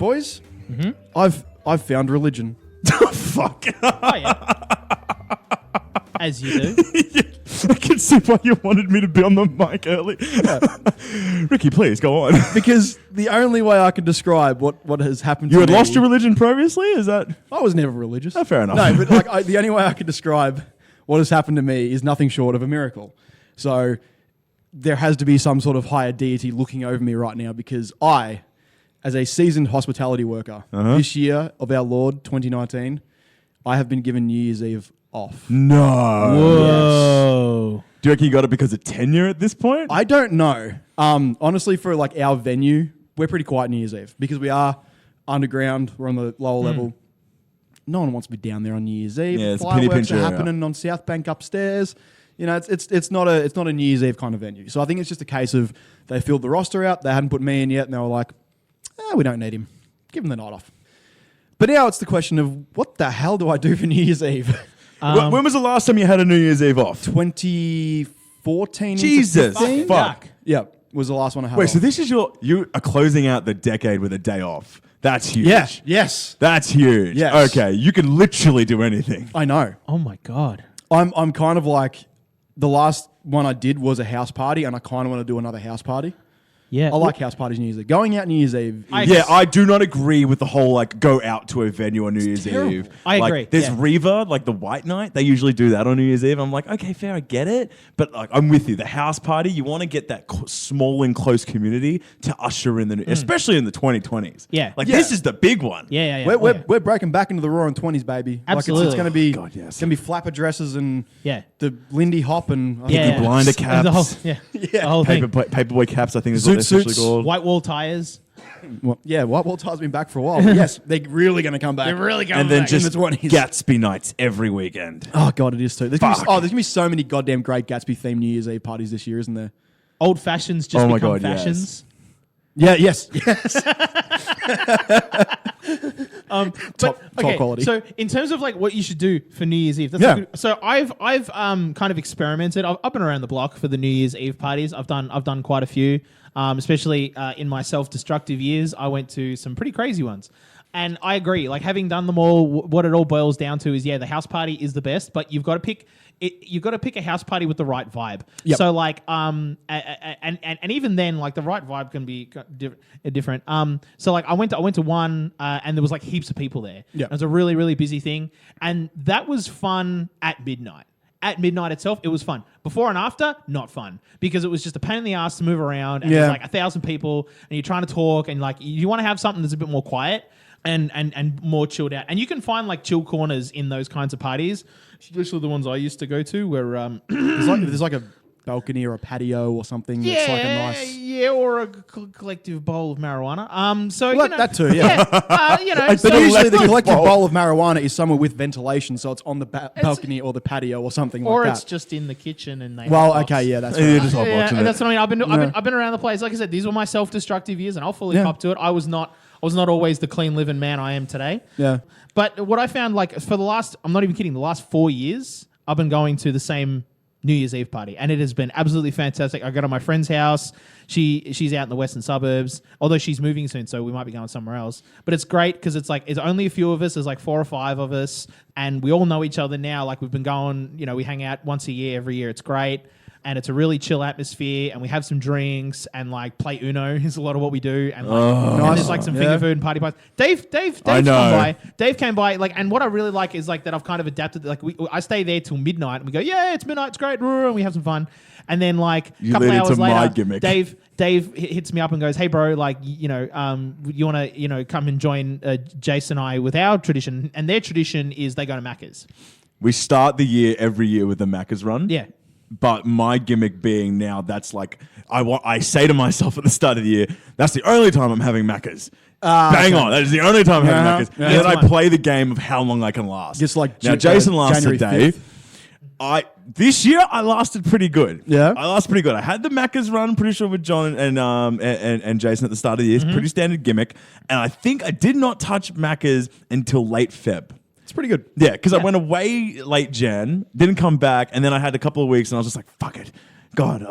boys, I've found religion. Fuck. Oh, yeah. As you do. I can see why you wanted me to be on the mic early. Ricki, please go on. Because the only way I can describe what has happened to You me... had lost your religion previously? Is that... I was never religious. Oh, fair enough. No, but like the only way I could describe what has happened to me is nothing short of a miracle. So there has to be some sort of higher deity looking over me right now, because I, as a seasoned hospitality worker, this year of our Lord, 2019, I have been given New Year's Eve off. No. Whoa. Yes. Do you reckon you got it because of tenure at this point? I don't know. Honestly, for like our venue, we're pretty quiet New Year's Eve because we are underground. We're on the lower level. No one wants to be down there on New Year's Eve. Yeah, it's a Fireworks penny pincher are area. happening on South Bank upstairs. You know, it's not a New Year's Eve kind of venue. So I think it's just a case of they filled the roster out. They hadn't put me in yet, and they were like, we don't need him. Give him the night off. But now it's the question of what the hell do I do for New Year's Eve? When was the last time you had a New Year's Eve off? 2014. Jesus. Fucking Fuck. yuck. Yeah, was the last one I had. Wait, off. so this is you are closing out the decade with a day off. That's huge. Yeah. Yes. That's huge. Yes. Okay, you can literally do anything. I know. Oh, my God. I'm kind of like, the last one I did was a house party, and I kind of want to do another house party. Yeah. I like house parties New Year's Eve. Going out New Year's Eve. Yeah, I do not agree with the whole like go out to a venue on New Year's terrible. Eve. I Like, agree, There's yeah. Riva, like the White Night. They usually do that on New Year's Eve. I'm like, okay, fair, I get it. But like, I'm with you. The house party, you want to get that small and close community to usher in the, especially in the 2020s. Yeah. Like Yeah. this is the big one. Yeah. We're breaking back into the roaring 20s, baby. Absolutely. Like it's going to be God, yes. it's going to be flapper dresses and Yeah. the Lindy Hop and Yeah. Blinder And the whole, caps. yeah. The whole thing. Paperboy caps, I think is Zoot what they're officially suits. called. White wall tires. White Wall Tire's been back for a while. But yes, they're really going to come back. They're really going And then back. just in the 20s. Gatsby nights every weekend. Oh, God, it is too. There's going Fuck. to be so many goddamn great Gatsby-themed New Year's Eve parties this year, isn't there? Old fashions just Oh my become God, yes. fashions. Yeah, yes. Top quality. So in terms of like what you should do for New Year's Eve, that's Yeah. a good, so I've kind of experimented. I've been around the block for the New Year's Eve parties. I've done quite a few, especially in my self-destructive years. I went to some pretty crazy ones. And I agree, like having done them all, what it all boils down to is, the house party is the best, but you've got to pick a house party with the right vibe. Yep. So like, and even then, like the right vibe can be different. So like I went to one, and there was like heaps of people there. Yep. It was a really, really busy thing. And that was fun at midnight. At midnight itself, it was fun. Before and after, not fun. Because it was just a pain in the ass to move around. And there's like 1,000 people and you're trying to talk and like you want to have something that's a bit more quiet and more chilled out. And you can find like chill corners in those kinds of parties. Especially the ones I used to go to where there's like a balcony or a patio or something that's like a nice... or a collective bowl of marijuana. So Well, that too, yeah. But so usually the collective collective bowl. bowl of marijuana is somewhere with ventilation, so it's on the balcony or the patio or something or like it's that. just in the kitchen and they Well, hotbox. okay, yeah, that's Yeah, right. just hotboxing it. That's what I mean. I've been around the place. Like I said, these were my self-destructive years, and I'll fully Yeah. cop to it. I was not always the clean living man I am today. Yeah. But what I found, like for the last, I'm not even kidding, the last 4 years, I've been going to the same New Year's Eve party, and it has been absolutely fantastic. I go to my friend's house. She's out in the western suburbs, although she's moving soon, so we might be going somewhere else. But it's great because it's only a few of us. There's like 4 or 5 of us, and we all know each other now. Like we've been going, we hang out once a year, every year. It's great. And it's a really chill atmosphere, and we have some drinks and like play Uno is a lot of what we do, and like and there's like some finger food and party pies. Dave I know. came by. Dave came by, like, and what I really like is like that I've kind of adapted. Like I stay there till midnight, and we go, yeah, it's midnight, it's great, and we have some fun. And then like a couple lead hours into my later, gimmick. Dave hits me up and goes, hey bro, like you want to come and join Jason and I with our tradition, and their tradition is they go to Macca's. We start the year every year with the Macca's run. Yeah. But my gimmick being now that's like I say to myself at the start of the year, that's the only time I'm having Macca's. Bang on. That is the only time I'm having Macca's. Yeah. And then That's I fine. play the game of how long I can last. Just like now, Jason lasts January a day. 5th. This year I lasted pretty good. Yeah? I lasted pretty good. I had the Macca's run, pretty sure with John and Jason at the start of the year. It's pretty standard gimmick. And I think I did not touch Macca's until late Feb. It's pretty good. Yeah, because I went away late Jan, didn't come back, and then I had a couple of weeks, and I was just like, fuck it. God,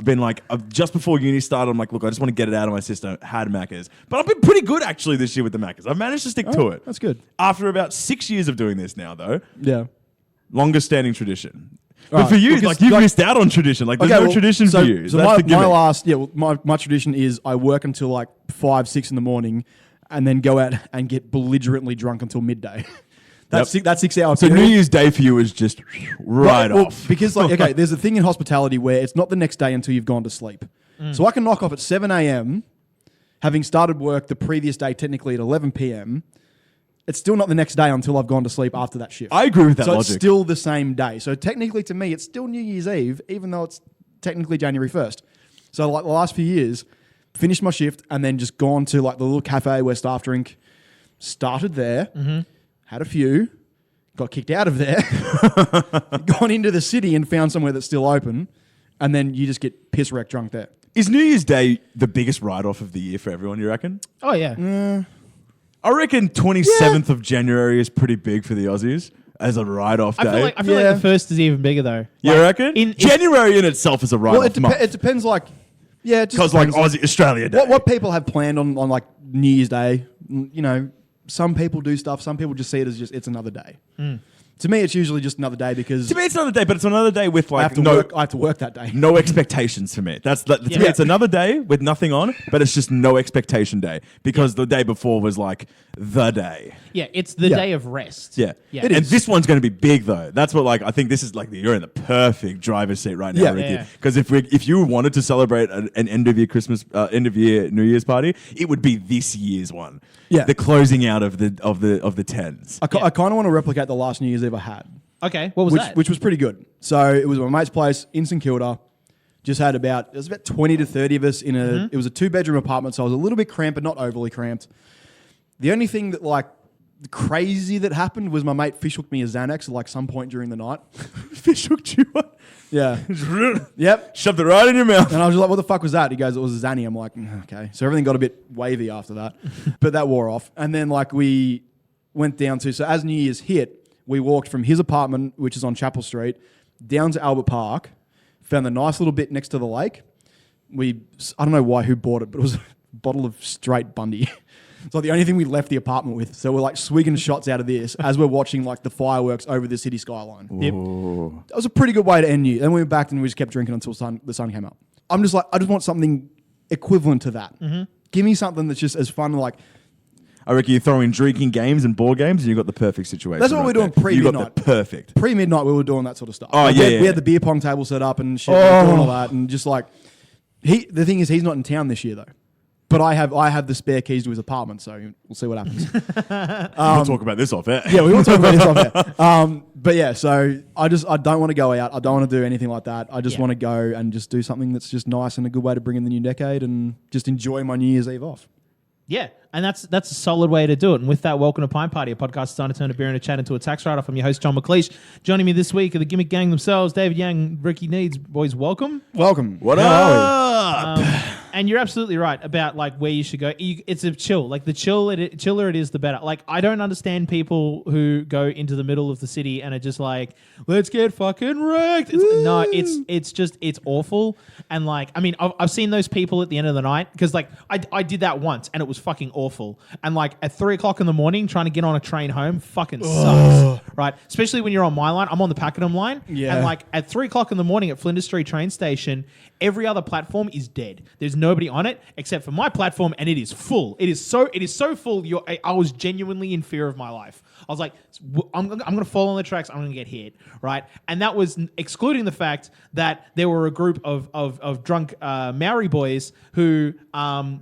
just before uni started, I'm like, look, I just want to get it out of my system. Had Maccas. But I've been pretty good actually this year with the Maccas. I've managed to stick to it. That's good. After about 6 years of doing this now, though. Yeah. Longest standing tradition. But Right. for you, Because, you've missed out on tradition. Like, there's no tradition for you. So That's the gimmick. my tradition is I work until like 5, 6 in the morning and then go out and get belligerently drunk until midday. That's Yep. that 6 hours. So New Year's Day for you is just right off. Because there's a thing in hospitality where it's not the next day until you've gone to sleep. So I can knock off at 7 a.m. having started work the previous day technically at 11 p.m. It's still not the next day until I've gone to sleep after that shift. I agree with that so logic. it's still the same day. So technically to me, it's still New Year's Eve, even though it's technically January 1st. So like the last few years, finished my shift and then just gone to like the little cafe where staff drink, started there, had a few, got kicked out of there, gone into the city and found somewhere that's still open, and then you just get piss wreck drunk there. Is New Year's Day the biggest write-off of the year for everyone, you reckon? Oh yeah. I reckon 27th of January is pretty big for the Aussies as a write-off day. I feel like the first is even bigger though. You Like, reckon? January in itself is a write-off month. It depends like, yeah, it just Because like depends, Aussie, Australia Day. what people have planned on like New Year's Day. You know, some people do stuff, some people just see it as just, it's another day. To me, it's usually just another day because To me, it's another day, but it's another day with I have like to work that day. no expectations for me. To me, it's another day with nothing on, but it's just no expectation day because the day before was like the day. Yeah, it's the Yeah. day of rest. Yeah. Yeah. It And is. this one's going to be big though. That's what I think this is like you're in the perfect driver's seat right now, Yeah. Ricki. Yeah. Because if you wanted to celebrate an end of year Christmas, end of year New Year's party, it would be this year's one. Yeah. The closing out of the tens. I kind of want to replicate the last New Year's Eve I had. Okay, what was that? Which was pretty good. So it was my mate's place in St Kilda. Just had it was about 20 to 30 of us in it was a 2-bedroom apartment, so I was a little bit cramped, but not overly cramped. The only thing that like crazy that happened was my mate fish hooked me a Xanax at like some point during the night. Fish hooked you up. Yeah. Yep. Shoved it right in your mouth. And I was just like, what the fuck was that? He goes, it was a Zanny. I'm like, okay. So everything got a bit wavy after that, but that wore off. And then like we went down to, so as New Year's hit, we walked from his apartment, which is on Chapel Street, down to Albert Park, found a nice little bit next to the lake. I don't know who bought it, but it was a bottle of straight Bundy. It's like the only thing we left the apartment with. So we're like swigging shots out of this as we're watching like the fireworks over the city skyline. Yep. That was a pretty good way to end New. Then we went back and we just kept drinking until the sun came up. I'm just like, I just want something equivalent to that. Give me something that's just as fun, like, I reckon you throw in drinking games and board games and you got the perfect situation. That's what we're doing there. pre-midnight. You got the perfect. Pre-midnight, we were doing that sort of stuff. Oh, Like, yeah. We had the beer pong table set up and shit. We were doing all that, and just like the thing is, he's not in town this year though. But I have the spare keys to his apartment, so we'll see what happens. We'll talk about this off air. Yeah, we will talk about this off air. But yeah, so I don't want to go out. I don't want to do anything like that. I just want to go and just do something that's just nice and a good way to bring in the new decade and just enjoy my New Year's Eve off. Yeah, and that's a solid way to do it. And with that, welcome to Pint Party, a podcast designed to turn a beer and a chat into a tax write-off. I'm your host, John McLeish. Joining me this week are the Gimmick Gang themselves, David Yang, Ricki Needs. Boys, welcome. Welcome. What How are we? up? And you're absolutely right about like where you should go. It's a chill. Like the chiller it is, the better. Like I don't understand people who go into the middle of the city and are just like, let's get fucking wrecked. It's awful. And like, I mean, I've seen those people at the end of the night because like I did that once and it was fucking awful. And like at 3 o'clock in the morning, trying to get on a train home fucking sucks, right? Especially when you're on my line. I'm on the Pakenham line, Yeah. and like at 3 o'clock in the morning at Flinders Street train station, every other platform is dead. There's nobody on it except for my platform, and it is full. It is so full. I was genuinely in fear of my life. I was like, I'm going to fall on the tracks. I'm going to get hit, right? And that was excluding the fact that there were a group of drunk Maori boys who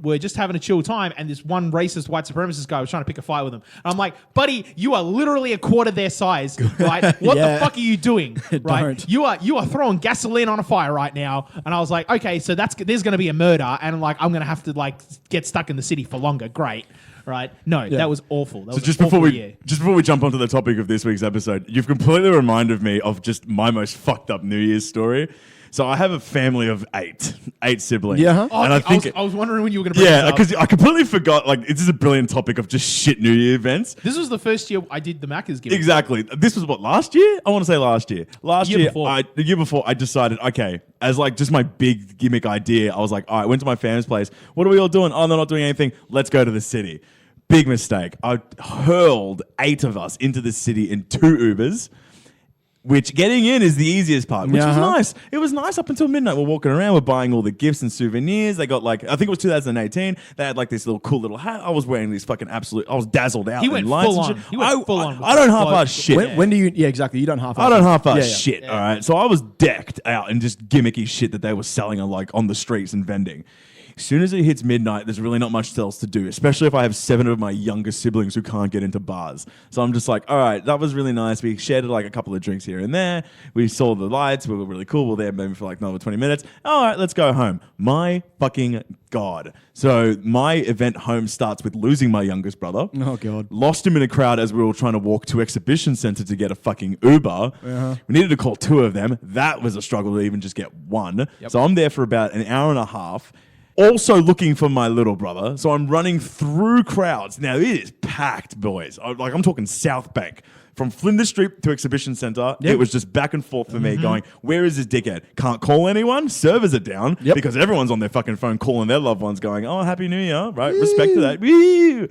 were just having a chill time, and this one racist white supremacist guy was trying to pick a fight with them. And I'm like, buddy, you are literally a quarter their size, right? What Yeah. the fuck are you doing, right? Don't. You are throwing gasoline on a fire right now. And I was like, okay, so there's going to be a murder, and like I'm going to have to like get stuck in the city for longer. Great. Right? No, that was awful. That was Just an before awful we year. jump onto the topic of this week's episode, you've completely reminded me of just my most fucked up New Year's story. So I have a family of eight siblings. Yeah, huh? Oh, And I was wondering when you were going to bring yeah, this up. because I completely forgot. Like, this is a brilliant topic of just shit New Year events. This was the first year I did the Macca's gimmick. Exactly. This was what, last year? I want to say last year. The year before, I decided, okay, as like just my big gimmick idea, I was like, all right, went to my family's place. What are we all doing? Oh, they're not doing anything. Let's go to the city. Big mistake. I hurled 8 of us into the city in 2 Ubers. Which getting in is the easiest part, which was nice. It was nice up until midnight. We're walking around, we're buying all the gifts and souvenirs. They got like, I think it was 2018. They had like this little cool little hat. I was wearing these fucking I was dazzled out. He went lights full and on. shit. He went full on. I don't half-ass shit. When do you? Yeah, exactly. You don't half. I don't half-ass Yeah. shit. All right. So I was decked out in just gimmicky shit that they were selling on the streets and vending. As soon as it hits midnight, there's really not much else to do, especially if I have 7 of my younger siblings who can't get into bars. So I'm just like, all right, that was really nice. We shared like a couple of drinks here and there. We saw the lights. We were really cool. We were there maybe for like another 20 minutes. All right, let's go home. My fucking God. So my event home starts with losing my youngest brother. Oh, God. Lost him in a crowd as we were trying to walk to Exhibition Centre to get a fucking Uber. We needed to call 2 of them. That was a struggle to even just get one. So I'm there for about an hour and a half. Also looking for my little brother. So I'm running through crowds. Now, it is packed, boys. I'm talking South Bank. From Flinders Street to Exhibition Centre, it was just back and forth for me going, where is this dickhead? Can't call anyone. Servers are down because everyone's on their fucking phone calling their loved ones going, oh, Happy New Year, right? Respect to that. Woo!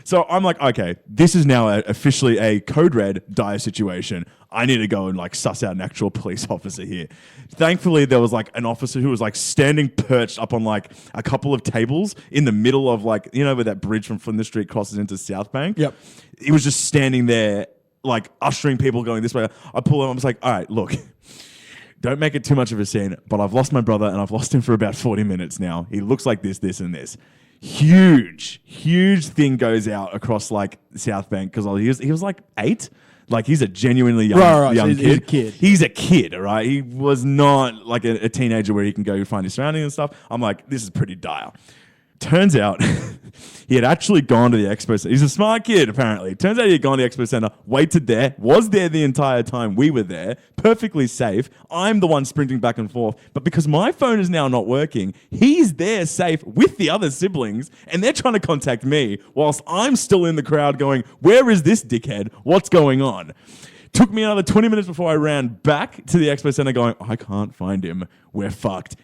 So I'm like, okay, this is now officially a code red dire situation. I need to go and like suss out an actual police officer here. Thankfully, there was like an officer who was like standing perched up on like a couple of tables in the middle of like, you know, where that bridge from Flinders Street crosses into South Bank. Yep. He was just standing there, like ushering people going this way. I pull him. I was like, all right, look, don't make it too much of a scene, but I've lost my brother and I've lost him for about 40 minutes now. He looks like this, and this. Huge thing goes out across like South Bank because he was like 8. Like he's a genuinely young So kid. he's a kid. He's a kid, all right? He was not like a teenager where he can go find his surroundings and stuff. I'm like, this is pretty dire. Turns out he had actually gone to the expo center. He's a smart kid, apparently. Turns out he had gone to the expo center, waited there, was there the entire time we were there, perfectly safe. I'm the one sprinting back and forth. But because my phone is now not working, he's there safe with the other siblings, and they're trying to contact me whilst I'm still in the crowd going, where is this dickhead? What's going on? Took me another 20 minutes before I ran back to the expo center going, I can't find him. We're fucked.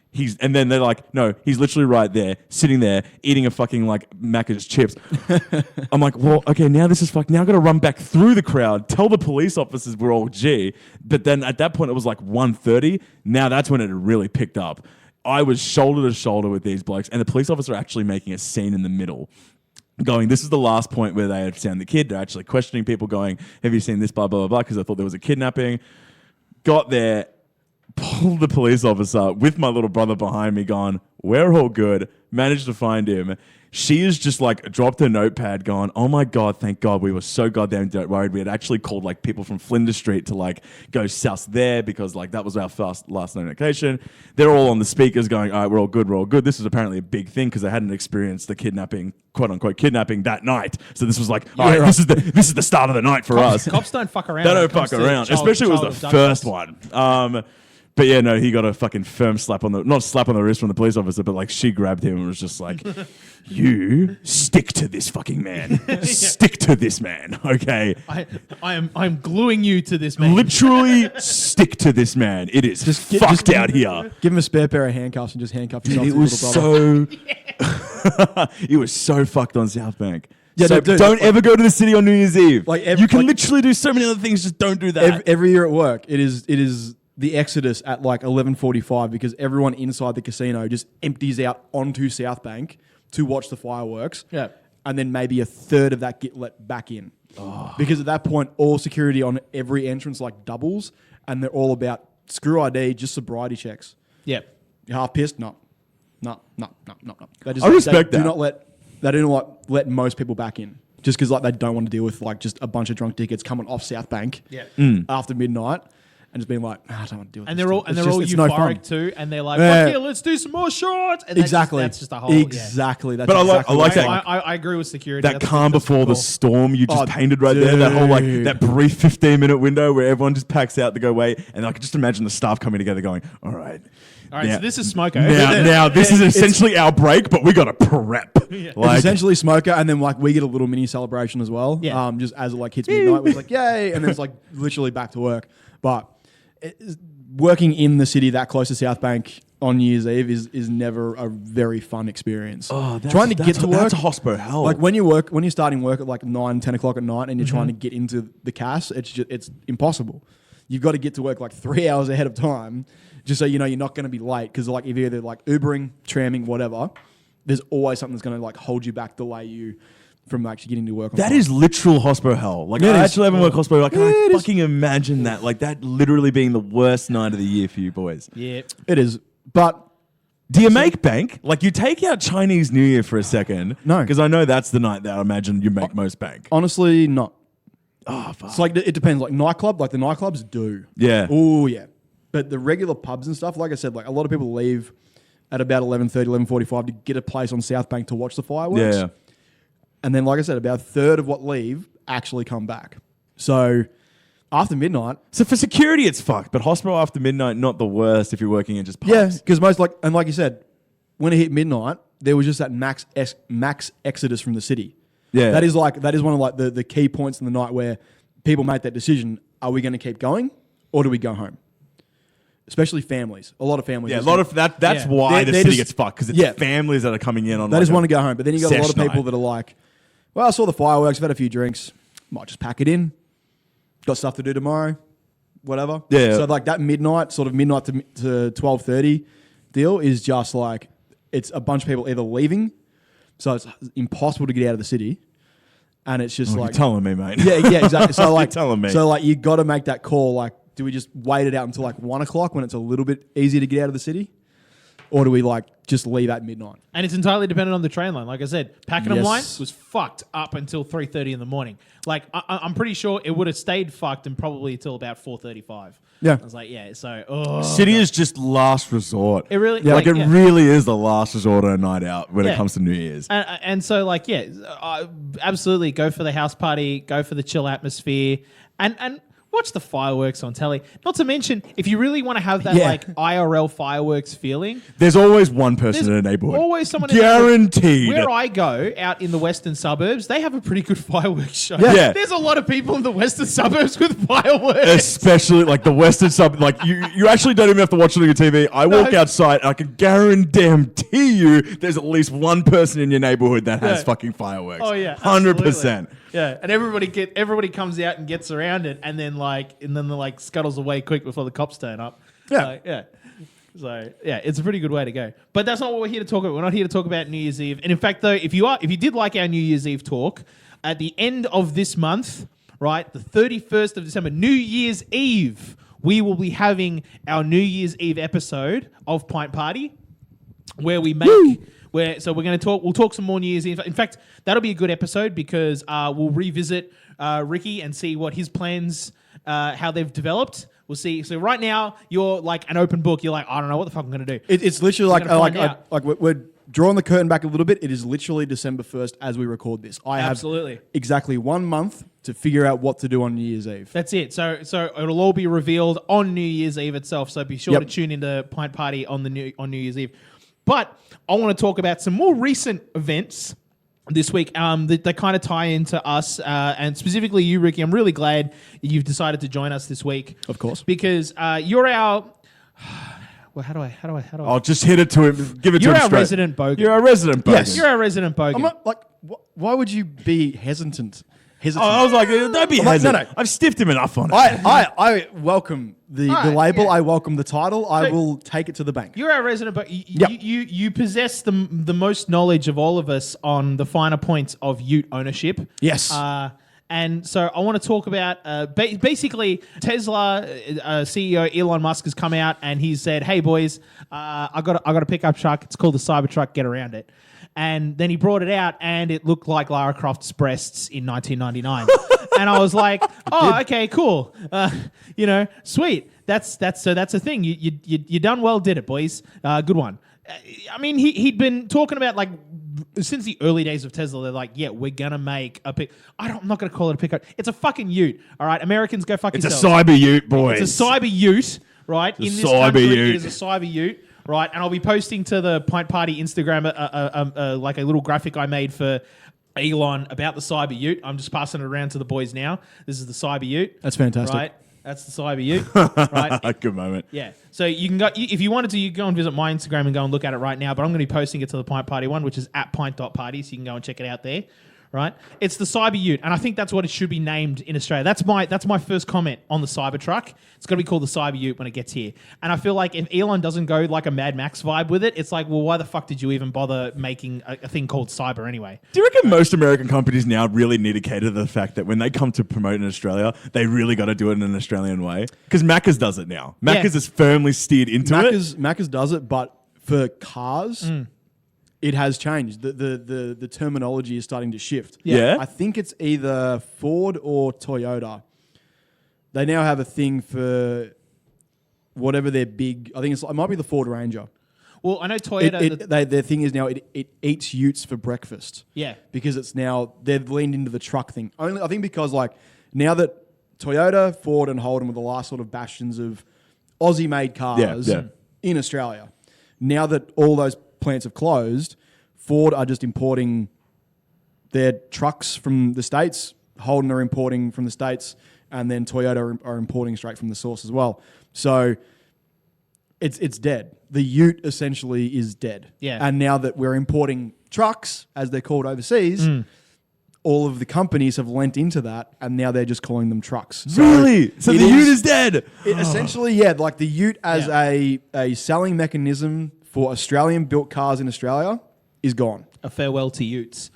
And then they're like, no, he's literally right there, sitting there, eating a fucking like Macca's chips. I'm like, well, okay, now this is fucked. Now I've got to run back through the crowd, tell the police officers we're all G. But then at that point, it was like 1:30. Now that's when it really picked up. I was shoulder to shoulder with these blokes, and the police officer actually making a scene in the middle. Going, this is the last point where they had found the kid. They're actually questioning people going, have you seen this, blah, blah, blah, blah, because I thought there was a kidnapping. Got there, pulled the police officer with my little brother behind me going, we're all good. Managed to find him. She has just like dropped her notepad going, oh my God, thank God. We were so goddamn worried. We had actually called like people from Flinders Street to like go sus there because like that was our last known location. They're all on the speakers going, all right, we're all good, we're all good. This was apparently a big thing because they hadn't experienced the kidnapping, quote unquote kidnapping that night. So this was like, all right, this is the start of the night for us. Cops don't fuck around. They don't fuck around, especially it was the first one. But yeah, no, he got a fucking firm not slap on the wrist from the police officer, but like she grabbed him and was just like, you stick to this fucking man. Stick to this man, okay? I'm gluing you to this man. Literally stick to this man. It is fucked out here. Give him a spare pair of handcuffs and just handcuff yourself It to your was little brother. it was so fucked on South Bank. Yeah, so no, dude, don't ever go to the city on New Year's Eve. You can like- literally do so many other things, just don't do that. Every year at work, it is the exodus at like 11:45 because everyone inside the casino just empties out onto South Bank to watch the fireworks. Yeah. And then maybe a third of that get let back in. Because at that point, all security on every entrance like doubles and they're all about screw ID, just sobriety checks. Yeah. You're half pissed? No. They just, I respect they that. They do not let most people back in. Just because like they don't want to deal with like just a bunch of drunk dickheads coming off South Bank after midnight. and just being like, I don't want to do it. And they're all it's no fun. euphoric too, and they're like, Yeah. "Fuck yeah, let's do some more shorts." And Exactly. That's just a whole. Yeah. Exactly. That's But I exactly like what that. I agree with security. That That's calm that's before the cool. storm you just Oh, painted right there. That whole like dude. that brief 15-minute window where everyone just packs out to go away, and I could just imagine the staff coming together going, "All right, All right, now- so this is Smoko. now this is essentially our break, but we got to prep." It's Like, essentially Smoker, and then like we get a little mini celebration as well. Yeah. Just as it like hits midnight, we're like, yay, and then it's like literally back to work. But working in the city that close to South Bank on New Year's Eve is never a very fun experience. Trying to get to work, that's a hospo hell. like when you're starting work at like 9, 10 o'clock at night, and you're trying to get into the CAS, it's impossible. You've got to get to work like 3 hours ahead of time, just so you know you're not going to be late. Because like if you're either like Ubering, tramming, whatever, there's always something that's going to like hold you back, delay you from actually getting to work. On that time. is literal hospo hell. Like It I is. actually haven't worked hospo. Like, can Yeah, I it is. fucking imagine that? Like that literally being the worst night of the year for you boys. Yeah. It is, but Do you make bank? Like you take out Chinese New Year for a second? No. Because I know that's the night that I imagine you make most bank. honestly, not. Oh, fuck. It's like it depends. Like nightclub, like the nightclubs do. Yeah. Oh yeah. But the regular pubs and stuff, like I said, like a lot of people leave at about 11:30, 11:45 to get a place on South Bank to watch the fireworks. Yeah. And then, like I said, about a third of what leave actually come back. So after midnight, So for security, it's fucked. But hospital after midnight, not the worst if you're working in just pubs. yeah, because most like you said, when it hit midnight, there was just that max exodus from the city. Yeah. that is one of like the key points in the night where people make that decision: are we going to keep going, or do we go home? Especially families. A lot of families. Yeah, a just- lot of that. That's Yeah. why the They're city just- gets fucked because it's yeah. families that are coming in on. They like just a want to go home. But then you got a lot of sesh people night. that are like, well, I saw the fireworks, I've had a few drinks, might just pack it in. Got stuff to do tomorrow, whatever. Yeah. So like that midnight to 12:30 deal is just like, it's a bunch of people either leaving, so it's impossible to get out of the city, and it's just Oh, like, you're telling me, mate. yeah, exactly. So like, telling me. So like, you got to make that call. Like, do we just wait it out until like 1 o'clock when it's a little bit easier to get out of the city, or do we like just leave at midnight? And it's entirely dependent on the train line. Like I said, Pakenham Yes. line was fucked up until 3:30 in the morning. Like I'm pretty sure it would have stayed fucked and probably until about 4:35. Yeah. I was like, yeah. So City is just last resort. It really- like it yeah. really is the last resort on a night out when Yeah. it comes to New Year's. And so like yeah, absolutely go for the house party, go for the chill atmosphere, and watch the fireworks on telly. Not to mention, if you really want to have that Yeah. like IRL fireworks feeling, There's always one person there's in a neighborhood. always someone guaranteed. Where I go out in the western suburbs, they have a pretty good fireworks show. Yeah. There's a lot of people in the western suburbs with fireworks. Especially like the western sub, like you actually don't even have to watch it on your TV. I walk outside, and I can guarantee you, there's at least one person in your neighborhood that has Yeah. fucking fireworks. Oh yeah, 100%. Yeah, and everybody comes out and gets around it, and then the scuttles away quick before the cops turn up. Yeah. Yeah. So yeah, it's a pretty good way to go. But that's not what we're here to talk about. We're not here to talk about New Year's Eve. And in fact, though, if you did like our New Year's Eve talk, at the end of this month, right, the 31st of December, New Year's Eve, we will be having our New Year's Eve episode of Pint Party, where we make. So we're going to talk. We'll talk some more New Year's Eve. In fact, that'll be a good episode because we'll revisit Ricki and see what his plans, how they've developed. We'll see. So right now you're like an open book. You're like, I don't know what the fuck I'm going to do. It's literally We're gonna find out. we're drawing the curtain back a little bit. It is literally December 1st as we record this. I Absolutely. have exactly 1 month to figure out what to do on New Year's Eve. That's it. So it'll all be revealed on New Year's Eve itself. So be sure Yep. to tune into Pint Party on New Year's Eve. But I want to talk about some more recent events this week that kind of tie into us and specifically you, Ricki. I'm really glad you've decided to join us this week. Of course. Because you're our... Well, how do I... I'll just hit it to him. Give it You're to him our straight. resident bogan. You're our resident bogan. Yes. You're our resident bogan. I'm not like, why would you be hesitant? Oh, I was like, don't be I'm like, hesitant. no. I've stiffed him enough on it. I welcome the Alright, label. yeah. I welcome the title. I So- will take it to the bank. You're our resident, but Yep. you possess the most knowledge of all of us on the finer points of Ute ownership. Yes. And so I want to talk about basically Tesla CEO Elon Musk has come out and he said, "Hey boys, I got a pickup truck. It's called the Cybertruck. Get around it." And then he brought it out and it looked like Lara Croft's breasts in 1999. And I was like, oh, okay, cool. Sweet. That's a thing. You done well, did it, boys. Good one. I mean, he'd been talking about like since the early days of Tesla. They're like, yeah, we're gonna make a pick. I'm not gonna call it a pickup. It's a fucking Ute. All right, Americans, go fuck yourselves. It's a Cyber Ute, boys. It's a Cyber Ute, right? It's In this country, it is a Cyber Ute, right? And I'll be posting to the Pint Party Instagram like a little graphic I made for Elon about the Cyber Ute. I'm just passing it around to the boys now. This is the Cyber Ute. That's fantastic. Right? That's the Cyber Ute, right? Good moment. Yeah. So you can go, if you wanted to, you can go and visit my Instagram and go and look at it right now. But I'm going to be posting it to the Pint Party one, which is @pint.party. So you can go and check it out there. Right? It's the Cyber Ute, and I think that's what it should be named in Australia. That's my first comment on the Cybertruck. It's got to be called the Cyber Ute when it gets here. And I feel like if Elon doesn't go like a Mad Max vibe with it, it's like, well, why the fuck did you even bother making a thing called Cyber anyway? Do you reckon most American companies now really need to cater to the fact that when they come to promote in Australia, they really got to do it in an Australian way? Because Macca's does it now. Macca's is firmly steered into it. Macca's does it, but for cars... It has changed. The terminology is starting to shift. Yeah. I think it's either Ford or Toyota. They now have a thing for whatever their big... I think it might be the Ford Ranger. Well, I know Toyota... Their thing is now it eats utes for breakfast. Yeah. Because it's now... They've leaned into the truck thing. Only I think because like now that Toyota, Ford and Holden were the last sort of bastions of Aussie-made cars in Australia. Now that all those plants have closed, Ford are just importing their trucks from the States, Holden are importing from the States, and then Toyota are importing straight from the source as well. So it's dead. The Ute essentially is dead. Yeah. And now that we're importing trucks, as they're called overseas, all of the companies have lent into that, and now they're just calling them trucks. So really? So the Ute is dead? Essentially, yeah. Like the Ute as a selling mechanism for Australian-built cars in Australia is gone. A farewell to Utes.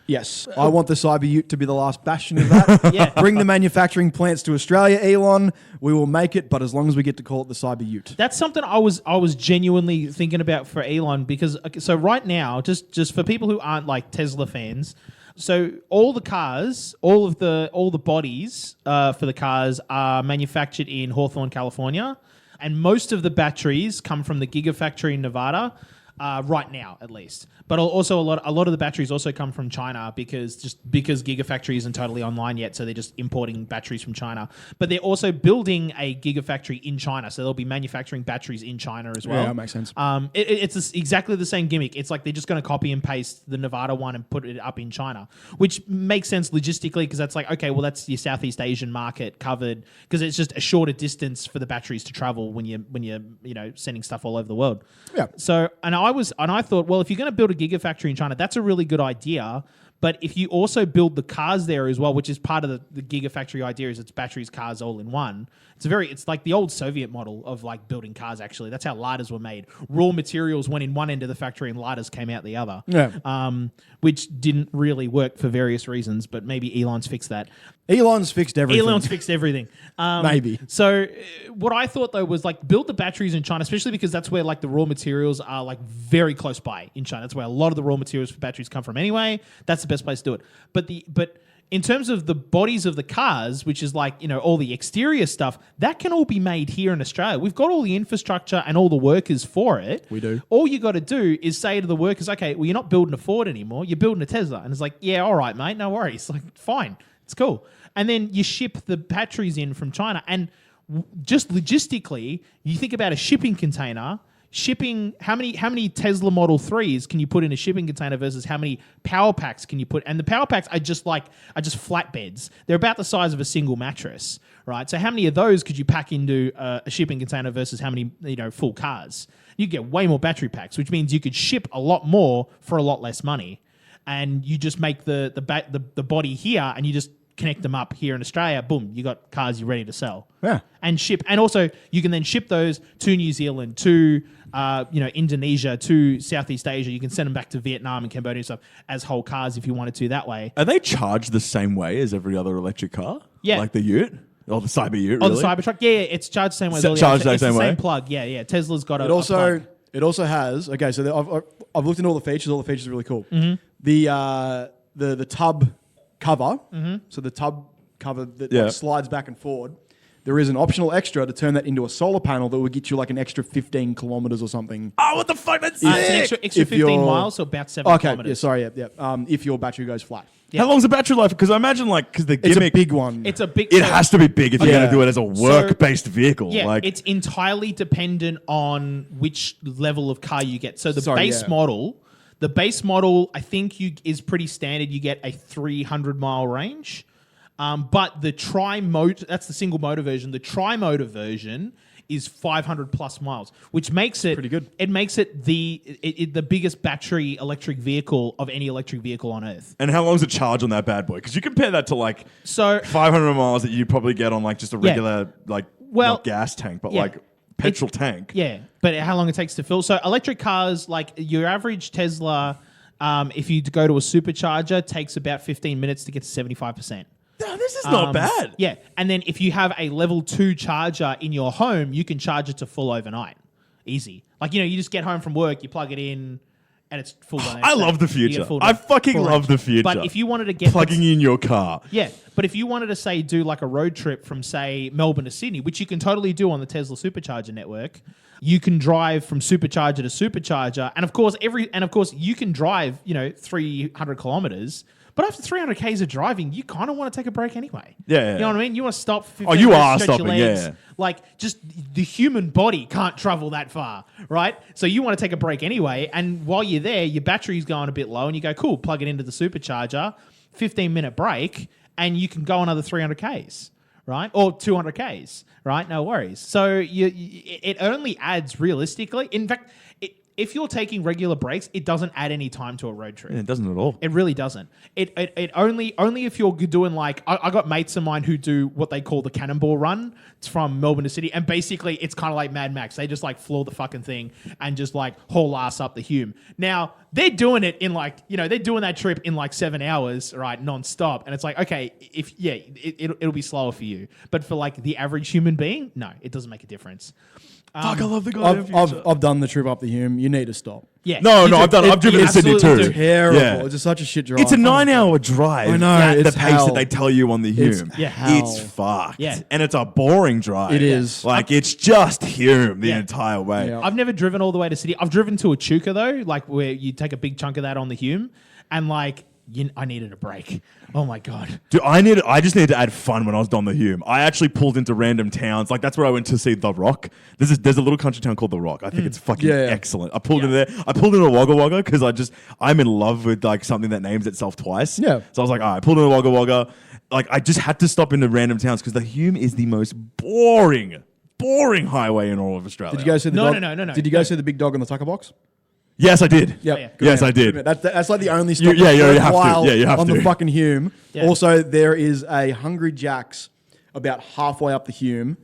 Yes. I want the Cyber Ute to be the last bastion of that. Yeah. Bring the manufacturing plants to Australia, Elon. We will make it, but as long as we get to call it the Cyber Ute. That's something I was genuinely thinking about for Elon because, so right now, just for people who aren't like Tesla fans, so all the cars, all the bodies for the cars are manufactured in Hawthorne, California. And most of the batteries come from the Gigafactory in Nevada, right now at least. But also a lot of the batteries also come from China because Gigafactory isn't totally online yet, so they're just importing batteries from China. But they're also building a Gigafactory in China, so they'll be manufacturing batteries in China as well. Yeah, that makes sense. It's exactly the same gimmick. It's like they're just going to copy and paste the Nevada one and put it up in China, which makes sense logistically because that's like, okay, well that's your Southeast Asian market covered because it's just a shorter distance for the batteries to travel when you're sending stuff all over the world. Yeah. So I thought, well, if you're going to build a Gigafactory in China, that's a really good idea. But if you also build the cars there as well, which is part of the Gigafactory idea, is it's batteries, cars all in one. It's like the old Soviet model of like building cars. Actually, that's how lighters were made. Raw materials went in one end of the factory, and lighters came out the other. Yeah. Which didn't really work for various reasons, but maybe Elon's fixed that. Elon's fixed everything. Elon's fixed everything. Maybe. So what I thought though was like build the batteries in China, especially because that's where like the raw materials are like very close by in China. That's where a lot of the raw materials for batteries come from anyway. That's the best place to do it. But in terms of the bodies of the cars, which is like, all the exterior stuff, that can all be made here in Australia. We've got all the infrastructure and all the workers for it. We do. All you got to do is say to the workers, okay, well, you're not building a Ford anymore. You're building a Tesla. And it's like, yeah, all right, mate, no worries. Like, fine. It's cool. And then you ship the batteries in from China. And just logistically, you think about a shipping container. Shipping, how many Tesla Model 3s can you put in a shipping container versus how many power packs can you put? And the power packs are just flatbeds. They're about the size of a single mattress, right? So how many of those could you pack into a shipping container versus how many full cars? You get way more battery packs, which means you could ship a lot more for a lot less money. And you just make the body here, and you just connect them up here in Australia. Boom, you got cars you're ready to sell. Yeah. And ship, and also you can then ship those to New Zealand, to Indonesia, to Southeast Asia. You can send them back to Vietnam and Cambodia and stuff as whole cars if you wanted to that way. Are they charged the same way as every other electric car? Yeah. Like the Ute? Or the Cyber Ute, Oh, really? the Cybertruck. Yeah, it's charged the same way. Charged the it's same the way? same plug. Yeah. Tesla's got a plug. It also has, okay, so I've looked into all the features. All the features are really cool. Mm-hmm. The tub cover, so the tub cover that Yeah. like, slides back and forward. There is an optional extra to turn that into a solar panel that would get you like an extra 15 kilometers or something. Oh, what the fuck? That's It's an sick. extra If 15 you're- miles, so about 7 Okay, kilometers. yeah, sorry, yeah. If your battery goes flat. How long's the battery life? Because I imagine because the It's a gimmick, big one. It's a big. it so- has to be big if you're Yeah. going to do it as a work-based vehicle. Yeah, like, it's entirely dependent on which level of car you get. So the Sorry, base yeah. model, I think is pretty standard. You get a 300-mile range. But the tri-motor, that's the single motor version. The tri-motor version is 500 plus miles, which makes it Pretty good. It makes it the biggest battery electric vehicle of any electric vehicle on Earth. and how long's the charge on that bad boy? Because you compare that to like So 500 miles that you probably get on like just a regular not gas tank, but yeah. like petrol tank. Yeah, but how long it takes to fill. So electric cars, like your average Tesla, if you go to a supercharger, takes about 15 minutes to get to 75%. No, this is not bad. Yeah, and then if you have a level 2 charger in your home, you can charge it to full overnight. Easy. Like, you just get home from work, you plug it in, and it's full. I love the future. I fucking love the future. But if you wanted to get Plugging in your car. yeah, but if you wanted to say do like a road trip from say Melbourne to Sydney, which you can totally do on the Tesla supercharger network, you can drive from supercharger to supercharger, and of course you can drive 300 kilometers. But after 300 k's of driving, you kind of want to take a break anyway. Yeah. You know what I mean? You want to stop for 15 Oh, you minutes, are stretch your stopping, legs. yeah. Like, just the human body can't travel that far, right? So you want to take a break anyway. And while you're there, your battery's going a bit low and you go, cool, plug it into the supercharger, 15-minute break, and you can go another 300 k's, right? Or 200 k's, right? No worries. So it only adds realistically. In fact, if you're taking regular breaks, it doesn't add any time to a road trip. Yeah, it doesn't at all. It really doesn't. It only if you're doing like I got mates of mine who do what they call the cannonball run. It's from Melbourne to Sydney, and basically it's kind of like Mad Max. They just like floor the fucking thing and just like haul ass up the Hume. Now they're doing it in they're doing that trip in like 7 hours, right, non-stop, and it's like okay, it'll be slower for you, but for like the average human being, no, it doesn't make a difference. Fuck, I love the goddamn future. I've done the trip up the Hume. You need to stop. Yeah, No, you do. I've driven You to Sydney absolutely too. do. Terrible. Yeah. It's just such a shit drive. It's a 9-hour drive. I know, At the it's pace hell. that they tell you on the Hume. It's Yeah. It's hell. fucked. Yeah. And it's a boring drive. It is. Like, it's just Hume the Yeah. entire way. Yeah. I've never driven all the way to Sydney. I've driven to Echuca though, like where you take a big chunk of that on the Hume, and like I needed a break. Oh my god. Dude, I just needed to add fun when I was on the Hume. I actually pulled into random towns. Like, that's where I went to see The Rock. There's a little country town called The Rock. I think it's fucking Yeah. excellent. I pulled into there. I pulled into Wagga Wagga because I'm in love with like something that names itself twice. Yeah. So I was like, all right, I pulled into Wagga Wagga. Like, I just had to stop into random towns because the Hume is the most boring highway in all of Australia. Did you guys see the No, dog? no. Did you guys see the big dog on the tucker box? Yes, I did. Yep. yeah. Good Yes, man. I did. Good man. That's like the only stop. You have to. worthwhile Yeah, you have on to. the fucking Hume. Yeah. Also, there is a Hungry Jack's about halfway up the Hume.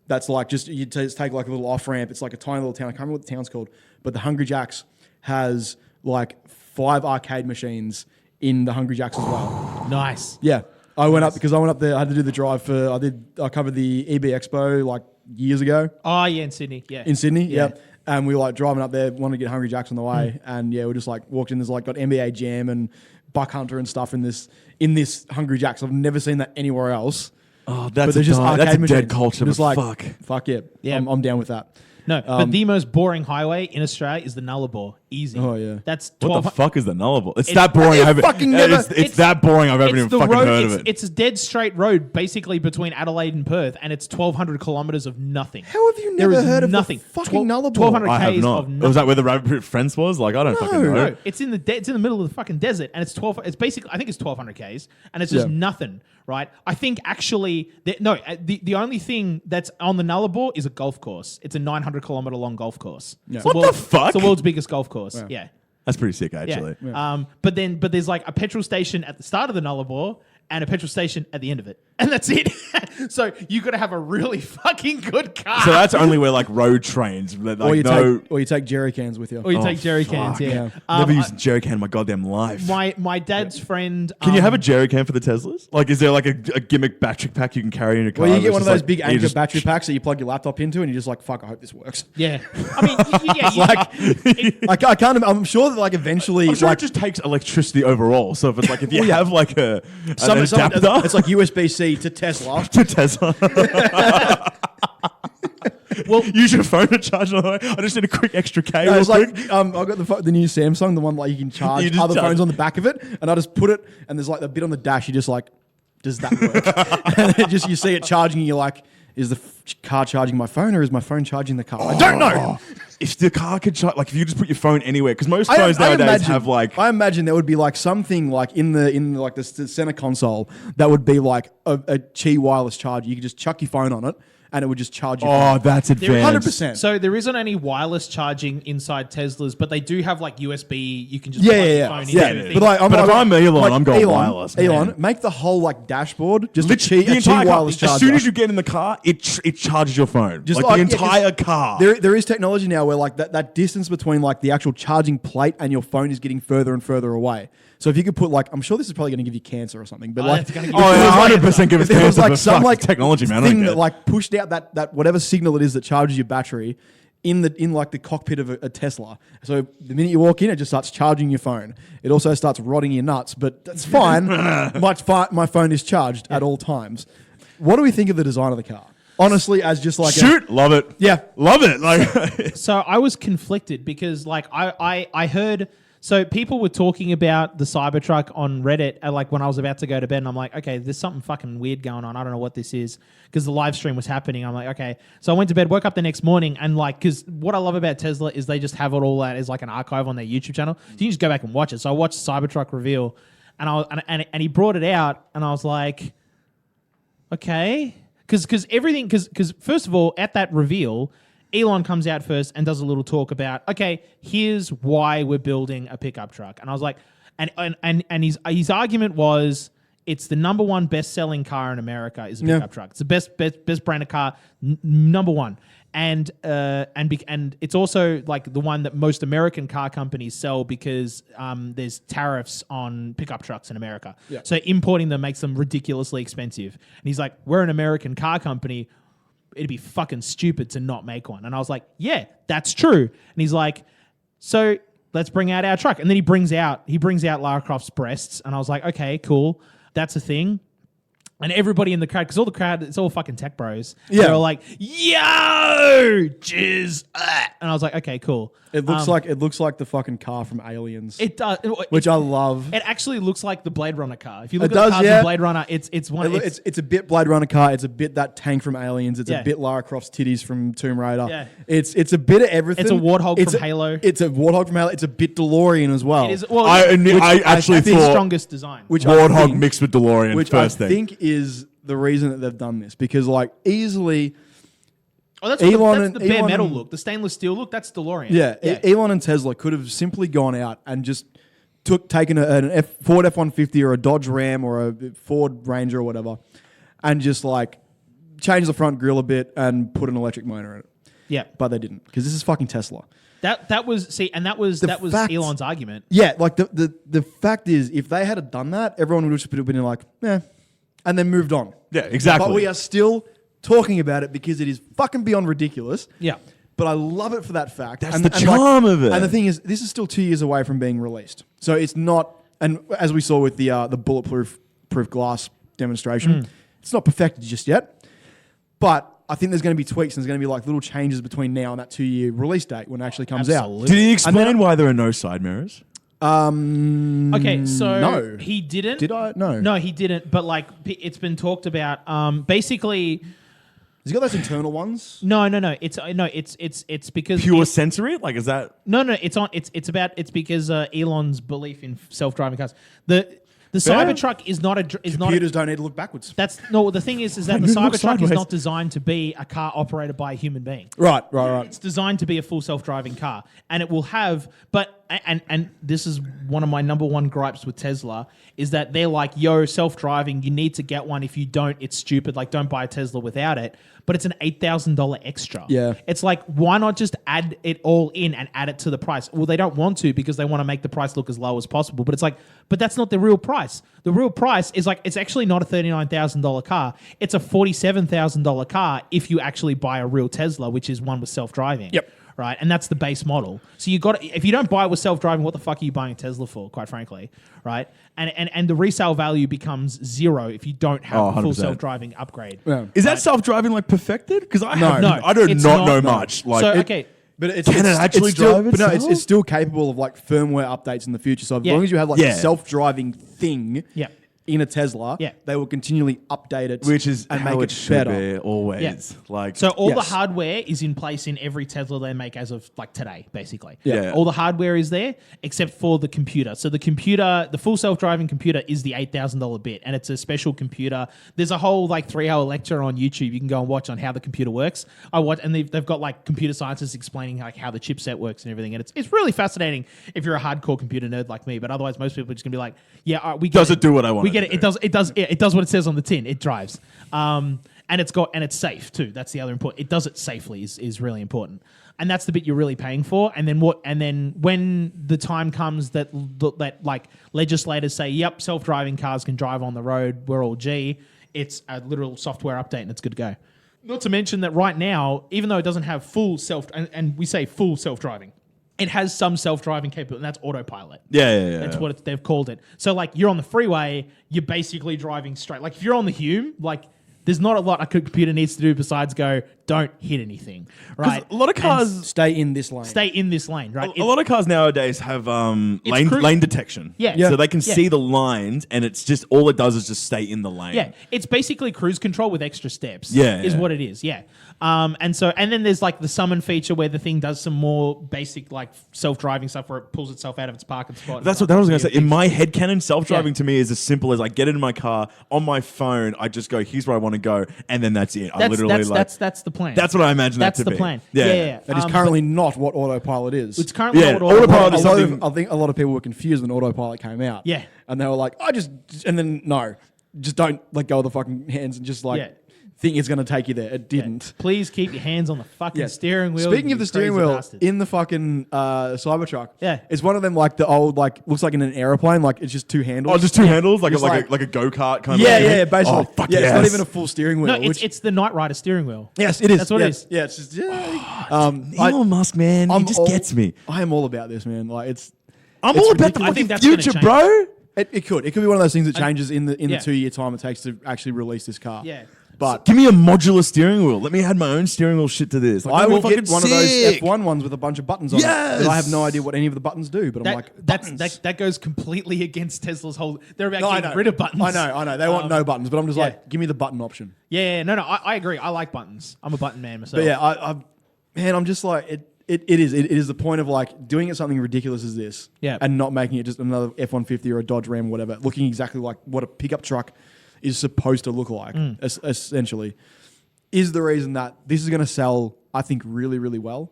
That's like you just take like a little off ramp. It's like a tiny little town. I can't remember what the town's called, but the Hungry Jack's has like 5 arcade machines in the Hungry Jack's as well. Nice. Yeah, I went up because I went up there. I had to do the drive for. I covered the EB Expo like years ago Oh yeah, in Sydney. Yeah. in Sydney. Yeah. Yep. And we were like driving up there, wanted to get Hungry Jack's on the way, and yeah, we just like walked in. There's like got NBA Jam and Buck Hunter and stuff in this Hungry Jack's. I've never seen that anywhere else. Oh, But that's there's just that's a arcade dead machines. culture. Just But like fuck. yeah, Yeah. I'm down with that. No, but the most boring highway in Australia is the Nullarbor. Easy. Oh, yeah. That's What 12. the fuck is the Nullarbor? It's It's- that boring. Have I you haven't. fucking never- It's that boring. I've never even the fucking road, heard of it. It's a dead straight road, basically between Adelaide and Perth, and it's 1,200 kilometers of nothing. How have you There never is heard of nothing? the fucking Nullarbor? 1,200 I have k's not. of nothing. Was that where the Rabbit Proof Fence was? Like, I don't fucking know. No, it's in the it's in the middle of the fucking desert, and it's 12. It's basically, I think it's 1,200 k's, and it's just Yeah. nothing, right? I think actually, the only thing that's on the Nullarbor is a golf course. It's a 900 kilometer long golf course. Yeah. It's What the world's- fuck? It's the world's biggest golf course. Yeah. That's pretty sick, Yeah. actually. But there's like a petrol station at the start of the Nullarbor and a petrol station at the end of it, and that's it. So you got to have a really fucking good car. So that's only where like road trains. Like, Or you no. take jerry cans with you. or you Oh, take jerry cans. fuck. Yeah. Never used a jerry can in my goddamn life. My dad's friend. Can you have a jerry can for the Teslas? Like, is there like a gimmick battery pack you can carry in your car? Well, you get where one it's of those just big like- you Anchor just- battery packs that you plug your laptop into, and you're just like, "Fuck, I hope this works." Yeah. I mean, I can't. I'm sure that like eventually, I'm sure like it just takes electricity overall. So if it's like if you have like a some An adapter? It's like USB-C to Tesla. To Tesla. Well, Use your phone to charge it. I just need a quick extra cable. No, it's quick. like I've got the new Samsung, the one like you can charge You just other charge phones it. on the back of it, and I just put it, and there's like a bit on the dash. You just like, does that work? And then just you see it charging, and you're like, is the car charging my phone, or is my phone charging the car? I don't know. If the car could charge, like if you just put your phone anywhere, because most phones nowadays have like. I imagine there would be like something like in the center console that would be like a Qi wireless charger. You could just chuck your phone on it, and it would just charge your Oh, phone. that's advanced. 100%. so there isn't any wireless charging inside Teslas, but they do have like USB. You can just Yeah, plug yeah, your yeah. phone Yeah, into the but like, But if I'm Elon, I'm going wireless, man. Elon, make the whole like dashboard just Literally, a the Qi entire car, wireless charger. as soon as you get in the car, it charges your phone. Just like the like- yeah, 'cause entire car. There is technology now where like that distance between like the actual charging plate and your phone is getting further and further away. So if you could put like, I'm sure this is probably going to give you cancer or something, but like, it's gonna if give it you was cancer. like- 100% give us if there was cancer, like but some fuck, like technology, man, I don't thing get that it. like pushed out that whatever signal it is that charges your battery in like the cockpit of a Tesla. So the minute you walk in, it just starts charging your phone. It also starts rotting your nuts, but that's fine. My phone is charged at all times. What do we think of the design of the car? Honestly, as just like Love it. Yeah. Love it. Like, So I was conflicted because like I heard so people were talking about the Cybertruck on Reddit like when I was about to go to bed, and I'm like, okay, there's something fucking weird going on. I don't know what this is, because the live stream was happening. I'm like, okay. So I went to bed, woke up the next morning, and like, because what I love about Tesla is they just have it all that as like an archive on their YouTube channel. So you can just go back and watch it. So I watched Cybertruck reveal, and he brought it out, and I was like, okay. Because first of all, at that reveal, Elon comes out first and does a little talk about, okay, here's why we're building a pickup truck. And I was like, and his argument was, it's the number one best selling car in America is a pickup truck. It's the best brand of car, number one. And it's also like the one that most American car companies sell because there's tariffs on pickup trucks in America. Yeah. So importing them makes them ridiculously expensive. And he's like, we're an American car company. It'd be fucking stupid to not make one. And I was like, yeah, that's true. And he's like, so let's bring out our truck. And then he brings out Lara Croft's breasts. And I was like, okay, cool. That's a thing. And everybody in the crowd, because all the crowd, it's all fucking tech bros. Yeah. They're all like, yo, jizz. And I was like, okay, cool. It looks like the fucking car from Aliens, It does. which I love. It actually looks like the Blade Runner car. If you look It at the does, cars yeah. in Blade Runner, It's a bit Blade Runner car. It's a bit that tank from Aliens. It's Yeah. a bit Lara Croft's titties from Tomb Raider. Yeah. It's a bit of everything. It's a warthog from Halo. It's a warthog from Halo. It's a bit DeLorean as well. It is, well, I actually it's the thought strongest design. which I Warthog think- mixed with DeLorean which first I thing. think is the reason that they've done this, because like easily, Oh, that's Elon the and- bare Elon metal and- look, the stainless steel look. That's DeLorean. yeah, Elon and Tesla could have simply gone out and just taken an Ford F-150 or a Dodge Ram or a Ford Ranger or whatever, and just like changed the front grille a bit and put an electric motor in it. Yeah. But they didn't, because this is fucking Tesla. That was fact- Elon's argument. Yeah, like the fact is, if they had done that, everyone would have just been like, and then moved on. Yeah, exactly. But we are still talking about it because it is fucking beyond ridiculous. Yeah. But I love it for that fact. That's the charm of it. And the thing is, this is still 2 years away from being released. So it's not, and as we saw with the bulletproof glass demonstration, it's not perfected just yet. But I think there's going to be tweaks and there's going to be like little changes between now and that 2 year release date when it actually comes Absolutely. Did he explain And then- why there are no side mirrors? out. Okay, so no. he didn't. Did I? No. No, he didn't. But like, it's been talked about. Basically, Has he got those internal ones? no. It's because Pure sensory? Like, is that... No, it's because Elon's belief in self-driving cars. The Fair. Cybertruck is not Computers don't need to look backwards. the thing is that the didn't look Cybertruck is sideways. not designed to be a car operated by a human being. Right. It's designed to be a full self-driving car, and it will have. But and this is one of my number one gripes with Tesla is that they're like, yo, self-driving, you need to get one. If you don't, it's stupid. Like, don't buy a Tesla without it. But it's an $8,000 extra. Yeah. It's like, why not just add it all in and add it to the price? Well, they don't want to because they want to make the price look as low as possible. But it's like, but that's not the real price. The real price is like, it's actually not a $39,000 car. It's a $47,000 car if you actually buy a real Tesla, which is one with self-driving. Yep. right? And that's the base model. So you got if you don't buy it with self-driving, what the fuck are you buying a Tesla for? Quite frankly, right? And the resale value becomes zero if you don't have a full 100%. self-driving upgrade. Yeah. Is that self-driving like perfected? Because I No. I do it's not know not. much. Like, So okay. But it's, Can it actually still, drive but no, itself? it's still capable of like firmware updates in the future. So as Yeah. long as you have like Yeah. a self-driving thing Yeah. in a Tesla, Yeah. they will continually update it, which is and how make it it should better. be always. Yeah. Like, So all the Yes. hardware is in place in every Tesla they make as of like today, basically. Yeah. All the hardware is there except for the computer. So the computer, the full self-driving computer is the $8,000 bit, and it's a special computer. There's a whole like 3-hour lecture on YouTube you can go and watch on how the computer works. I watch, and they've got like computer scientists explaining like how the chipset works and everything, and it's really fascinating if you're a hardcore computer nerd like me. But otherwise, most people are just gonna be like, yeah, all right, we get Does it do what I want We it get to it. do? It does what it says on the tin. It drives. And it's safe too. That's the other important. It does it safely is really important. And that's the bit you're really paying for. And then when the time comes that like legislators say, yep, self-driving cars can drive on the road, we're all G, it's a literal software update and it's good to go. Not to mention that right now, even though it doesn't have full and we say full self-driving, it has some self-driving capability, and that's autopilot. yeah. That's what they've called it. So, like, you're on the freeway, you're basically driving straight. Like, if you're on the Hume, like, there's not a lot a computer needs to do besides go, don't hit anything, right? A lot of cars. Stay in this lane. Stay in this lane, right? A lot of cars nowadays have cru- lane detection. Yeah. So they can Yeah. see the lines, and it's just all it does is just stay in the lane. Yeah, it's basically cruise control with extra steps. Yeah, is yeah. what it is. Yeah, and then there's like the summon feature where the thing does some more basic like self-driving stuff where it pulls itself out of its parking spot. That's what I was going to say. In my head canon, self-driving Yeah. to me is as simple as I get it in my car on my phone. I just go, here's where I want to go, and then that's it. I literally that's the plan. That's what I imagine That's that to the be. plan. Yeah. Yeah. That is currently not what autopilot is. It's currently Yeah, not what autopilot I is something- think a lot of people were confused when autopilot came out. Yeah. And they were like, and then no, just don't let go of the fucking hands and just like Yeah. think it's going to take you there. It didn't. Please keep your hands on the fucking Yeah. steering wheel. Speaking you of the steering crazy wheel, bastard. in the fucking Cybertruck, Yeah. it's one of them like the old, like, looks like in an aeroplane, like it's just two handles. Oh, just two handles, like Just a go-kart kind yeah, of thing? yeah, basically. Oh, fuck yeah, yes. it's not even a full steering wheel. no, it's the Knight Rider steering wheel. yes, it is. That's what yeah, it is. Yeah, it's just Elon Musk, man, he just all- gets me. I am all about this, man. Like it's I'm it's all about the ridiculous. I think fucking that's gonna future, change. bro. it could be one of those things that changes in the Yeah. 2 year time it takes to actually release this car. Yeah. But Give me a modular steering wheel. Let me add my own steering wheel shit to this. Like, I that'd be will get fucking one of those sick. F1 ones with a bunch of buttons on Yes! it. But I have no idea what any of the buttons do. But I'm like, buttons. that goes completely against Tesla's whole. They're about No, I getting know. rid of buttons. I know. They want no buttons, but I'm just yeah. like, give me the button option. Yeah, no, I agree. I like buttons. I'm a button man myself. But yeah, man, I'm just like, it is the point of like doing it something ridiculous as this, Yeah. and not making it just another F-150 or a Dodge Ram, or whatever, looking exactly like what a pickup truck is supposed to look like, essentially, is the reason that this is going to sell, I think, really, really well.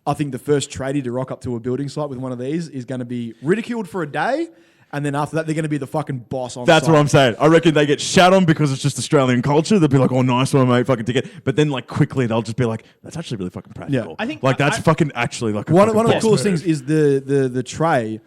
I think the first tradie to rock up to a building site with one of these is going to be ridiculed for a day, and then after that, they're going to be the fucking boss on That's site. what I'm saying. I reckon they get shat on because it's just Australian culture. They'll be like, "Oh, nice one, mate, fucking ticket." But then, like, quickly they'll just be like, "That's actually really fucking practical." Yeah. I think- like that's I- fucking actually like a One of fucking the boss coolest move. things is the tray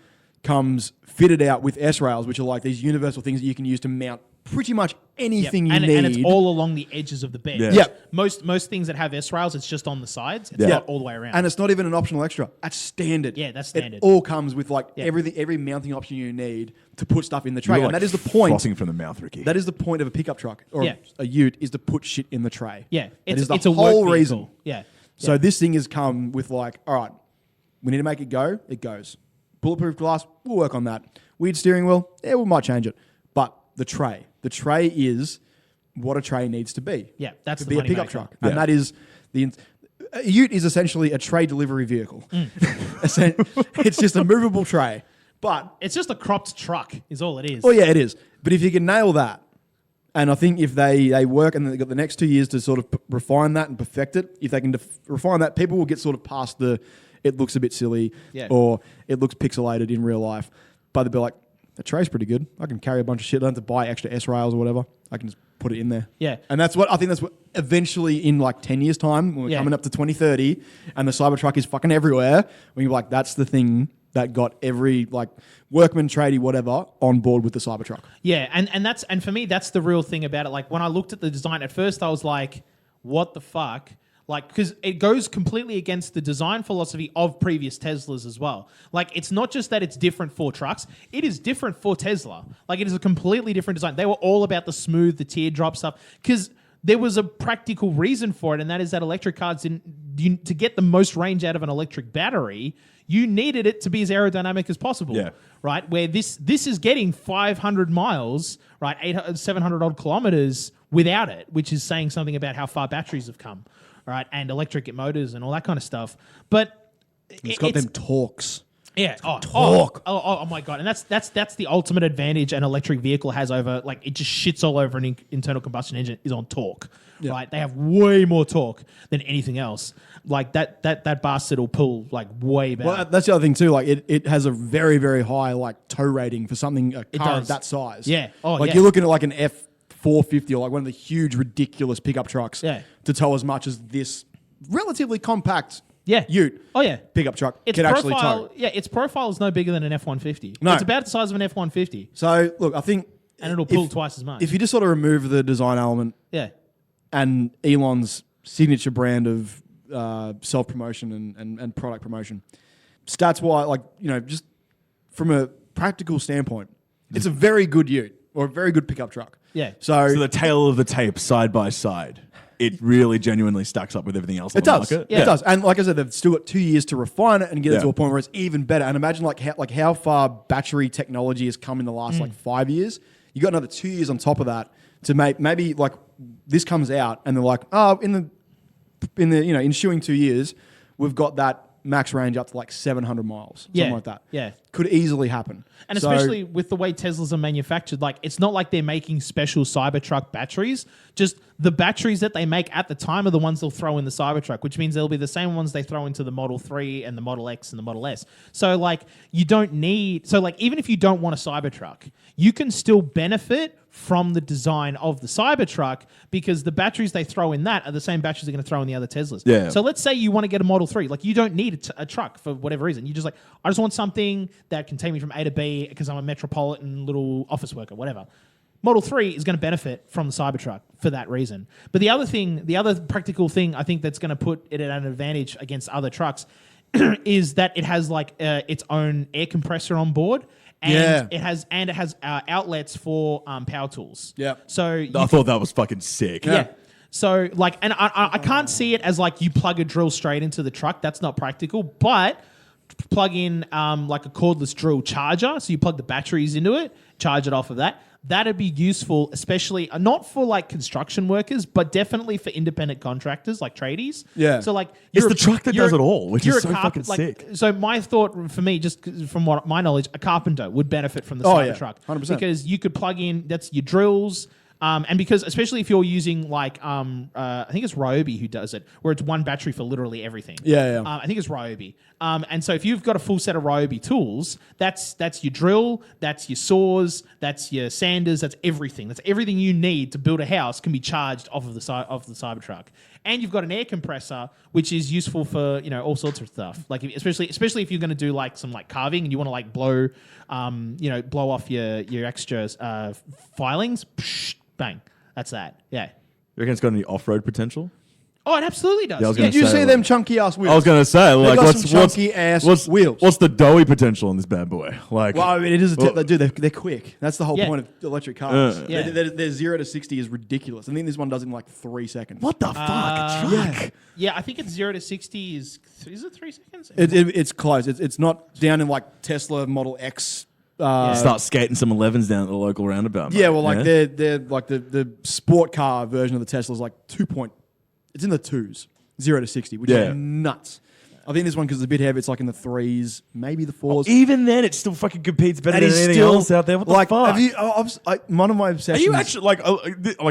comes fitted out with S rails, which are like these universal things that you can use to mount pretty much anything you need. And it's all along the edges of the bed. Yeah. Yep. Most things that have S rails, it's just on the sides. It's Yeah. not all the way around. And it's not even an optional extra. That's standard. Yeah, that's standard. It all comes with like Yeah. every mounting option you need to put stuff in the tray. You're And like that is the point. Flossing from the mouth, Ricki. That is the point of a pickup truck or Yeah. a Ute, is to put shit in the tray. yeah, That it's is the a whole work reason. vehicle. Yeah. So Yeah. this thing has come with like, all right, we need to make it go. It goes. Bulletproof glass. We'll work on that. Weird steering wheel. Yeah, we might change it. But the tray is what a tray needs to be. Yeah, that's to the be a money pickup maker. truck, Yeah. and that is a Ute is essentially a tray delivery vehicle. It's just a movable tray. But It's just a cropped truck, is all it is. well, yeah, it is. But if you can nail that, and I think if they work and they've got the next 2 years to sort of refine that and perfect it, if they can refine that, people will get sort of past the it looks a bit silly Yeah. or it looks pixelated in real life. But they'll be like, the tray's pretty good. I can carry a bunch of shit. I don't have to buy extra S rails or whatever. I can just put it in there. Yeah. And that's what eventually in like 10 years' time, when we're Yeah. coming up to 2030 and the Cybertruck is fucking everywhere, when you're like, that's the thing that got every like workman, tradie, whatever on board with the Cybertruck. Yeah, and for me that's the real thing about it. Like when I looked at the design at first, I was like, "What the fuck?" Like, because it goes completely against the design philosophy of previous Teslas as well. Like, it's not just that it's different for trucks, it is different for Tesla. Like, it is a completely different design. They were all about the smooth, the teardrop stuff, because there was a practical reason for it, and that is that electric cars to get the most range out of an electric battery, you needed it to be as aerodynamic as possible. Yeah. Right? Where this is getting 500 miles, right, 700 odd kilometers without it, which is saying something about how far batteries have come. Right, and electric motors and all that kind of stuff, but It's got them torques. Yeah, torque. Oh my god, and that's the ultimate advantage an electric vehicle has over, like, it just shits all over an internal combustion engine, is on torque. Yeah. Right, they have way more torque than anything else. Like that bastard will pull like way better. Well, that's the other thing too. Like it has a very, very high like tow rating for something a car of that size. Yeah. Oh, like yeah. you're looking at like an F450 or like one of the huge, ridiculous pickup trucks. Yeah. To tow as much as this relatively compact. Yeah. Ute. Oh yeah. Pickup truck Its can profile, actually tow. yeah, its profile is no bigger than an F-150. No. It's about the size of an F-150. So look, I think, And it'll pull twice as much. if you just sort of remove the design element yeah. and Elon's signature brand of self promotion and product promotion, stats wise, like, you know, just from a practical standpoint, it's a very good Ute or a very good pickup truck. Yeah. So the tail of the tape, side by side, it really genuinely stacks up with everything else on it the does. market. It does. And like I said, they've still got 2 years to refine it and get it Yeah. to a point where it's even better. And imagine like how far battery technology has come in the last like 5 years. You got another 2 years on top of that to make maybe like this comes out and they're like, oh, in the ensuing 2 years, we've got that max range up to like 700 miles, something like that. Yeah. Could easily happen. And So- especially with the way Teslas are manufactured, like, it's not like they're making special Cybertruck batteries. Just the batteries that they make at the time are the ones they'll throw in the Cybertruck, which means they'll be the same ones they throw into the Model 3 and the Model X and the Model S. So, like, even if you don't want a Cybertruck, you can still benefit from the design of the Cybertruck because the batteries they throw in that are the same batteries they're going to throw in the other Teslas. Yeah. So let's say you want to get a Model 3. Like, you don't need a truck for whatever reason. You just like, I just want something that can take me from A to B because I'm a metropolitan little office worker, whatever. Model 3 is going to benefit from the Cybertruck for that reason. But the other practical thing I think that's going to put it at an advantage against other trucks is that it has like its own air compressor on board. And it has outlets for power tools. Yeah. So I thought that was fucking sick. yeah. So, like, and I can't see it as like you plug a drill straight into the truck. That's not practical. But plug in like a cordless drill charger. So you plug the batteries into it, charge it off of that. That'd be useful, especially not for like construction workers, but definitely for independent contractors like tradies. Yeah. So like It's the truck that does it all, which is so fucking sick. So my thought for me, just from what my knowledge, a carpenter would benefit from the Oh, yeah. Cybertruck 100%. because you could plug in that's your drills. And because especially if you're using like I think it's Ryobi who does it, where it's one battery for literally everything. Yeah. I think it's Ryobi. And so if you've got a full set of Ryobi tools, that's your drill, that's your saws, that's your sanders, that's everything. That's everything you need to build a house can be charged off of the Cybertruck. And you've got an air compressor, which is useful for all sorts of stuff. Like especially if you're going to do like some like carving and you want to like blow off your extra filings. Psh, bang, that's that. Yeah. You reckon it's got any off-road potential? Oh, it absolutely does. Yeah, I was Yeah. gonna Did you say, see like- them chunky ass wheels? I was going to say, like, got what's some chunky ass wheels. What's the doughy potential on this bad boy? Like, Well, I mean, it is dude. They're quick. That's the whole Yeah. point of electric cars. Yeah. Their 0 to 60 is ridiculous. I think this one does it in like 3 seconds. what the fuck? A truck? Yeah, I think it's 0 to 60 is it 3 seconds? It's close. It's not down in like Tesla Model X. Start skating some 11s down at the local roundabout. Yeah, mate. well, like they're like the sport car version of the Tesla is like 2 point. It's in the 2s, 0 to 60, which Yeah. is nuts. I think this one, because it's a bit heavy, it's like in the 3s, maybe the 4s. Even then, it still fucking competes better And than he's anything still else out there. What like, the fuck? have you? One of my Are obsessions. you actually like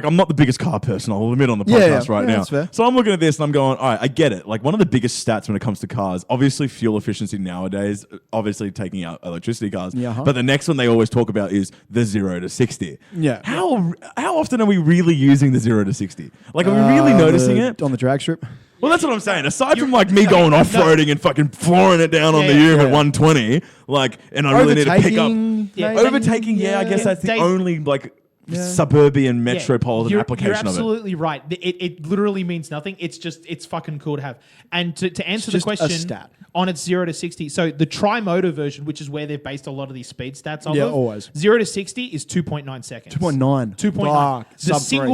I'm not the biggest car person, I'll admit on the Yeah, podcast yeah. right Yeah, now. that's fair. So I'm looking at this and I'm going, all right, I get it. Like one of the biggest stats when it comes to cars, obviously fuel efficiency nowadays, obviously taking out electricity cars. Yeah, But the next one they always talk about is the 0 to 60. Yeah. How often are we really using the 0 to 60? Like are we really noticing it? on the drag strip? Well, that's what I'm saying. Aside from like me going off-roading and fucking flooring it down on the Ume at 120, like, and I really need to pick up. Overtaking, Yeah. maybe? Overtaking, yeah, I guess that's the Dave- only like suburban metropolitan you're application of it. absolutely right. It literally means nothing. It's fucking cool to have. And to answer the just a question stat. on its 0 to 60, so the tri-motor version, which is where they've based a lot of these speed stats on. Yeah, always. 0 to 60 is 2.9 seconds. 2.9. 2.9.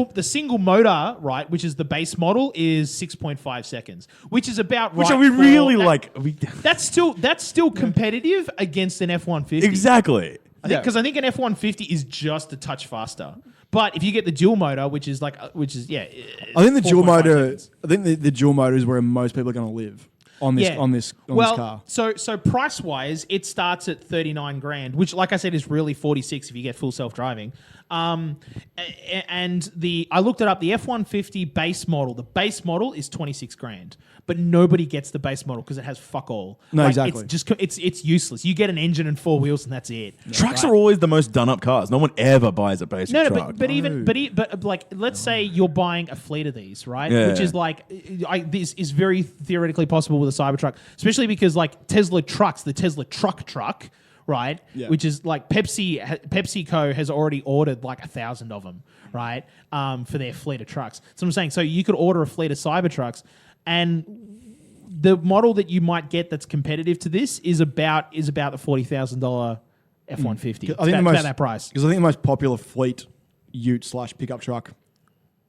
Fuck, The single motor, right, which is the base model, is 6.5 seconds, which is about right. Which are we for really that- like? That's still competitive against an F-150. Exactly. Because I think an F-150 is just a touch faster. But if you get the dual motor, which is I think the 4.5 dual motor. seconds. I think the dual motor is where most people are going to live on this car. So price wise, it starts at 39 grand, which, like I said, is really 46 if you get full self driving. And I looked it up. The F-150 base model, the base model is 26 grand, but nobody gets the base model because it has fuck all. No, exactly. It's useless. You get an engine and 4 wheels and that's it. Trucks are always the most done up cars. No one ever buys a basic truck. But like, let's say you're buying a fleet of these, right? Yeah. Which is like, this is very theoretically possible with a Cybertruck, especially because like Tesla trucks, the Tesla truck, right? Yeah. Which is like PepsiCo has already ordered like 1,000 of them, right? For their fleet of trucks. So I'm saying, so you could order a fleet of Cybertrucks, and the model that you might get that's competitive to this is about the $40,000 F-150. I think about that price. Because I think the most popular fleet ute / pickup truck,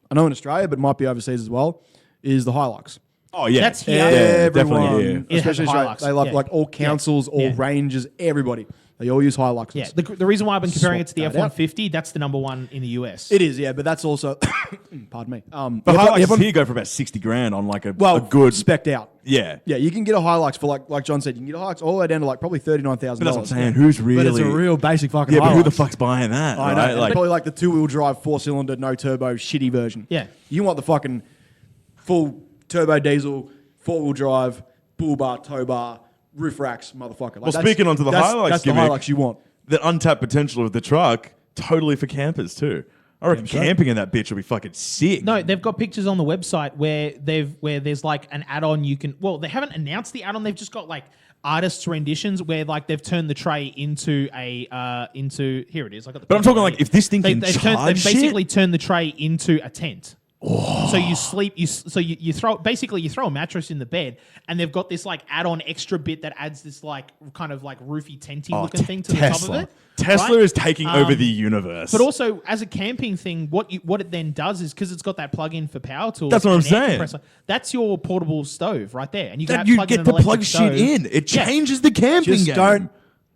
I know in Australia, but might be overseas as well, is the Hilux. Oh yeah, That's here. Everyone, definitely here. It has especially a Australia, Hilux. they love Yeah. like all councils, all Yeah. ranges, everybody. They all use Hiluxes. Yeah, the reason why I've been comparing it to the Swap that out. F-150, that's the number one in the US. It is, yeah, but that's also, pardon me. But the Hiluxes F-150 here go for about 60 grand on like a well, good. spec'd out. Yeah. Yeah, you can get a Hilux for like John said, you can get a Hilux all the way down to like probably $39,000. But that's what I'm saying. Who's really? But it's a real basic fucking Yeah, Hilux. but who the fuck's buying that? I know. right? and Like, probably like the 2-wheel drive, 4-cylinder, no turbo, shitty version. Yeah. You want the fucking full turbo diesel, 4-wheel drive, bull bar, tow bar, roof racks, motherfucker. Like Well, speaking onto the Hilux that's the gimmick- Hilux you want. the untapped potential of the truck, totally for campers too. I reckon straight. camping in that bitch will be fucking sick. No, they've got pictures on the website where there's like an add-on you can. Well, they haven't announced the add-on. They've just got like artists' renditions where like they've turned the tray into a into here it is. I got the. But I'm talking like if this thing can they've charge shit. basically turned the tray into a tent. So you sleep. You throw a mattress in the bed, and they've got this like add-on extra bit that adds this like kind of like roofy tenty looking thing to the top of it. Tesla right? is taking over the universe. But also, as a camping thing, what it then does is because it's got that plug-in for power tools. That's what I'm and air saying. compressor, that's your portable stove right there, and you can that you plug in get an to electric plug stove. shit in. It Yeah. changes the camping Just game. don't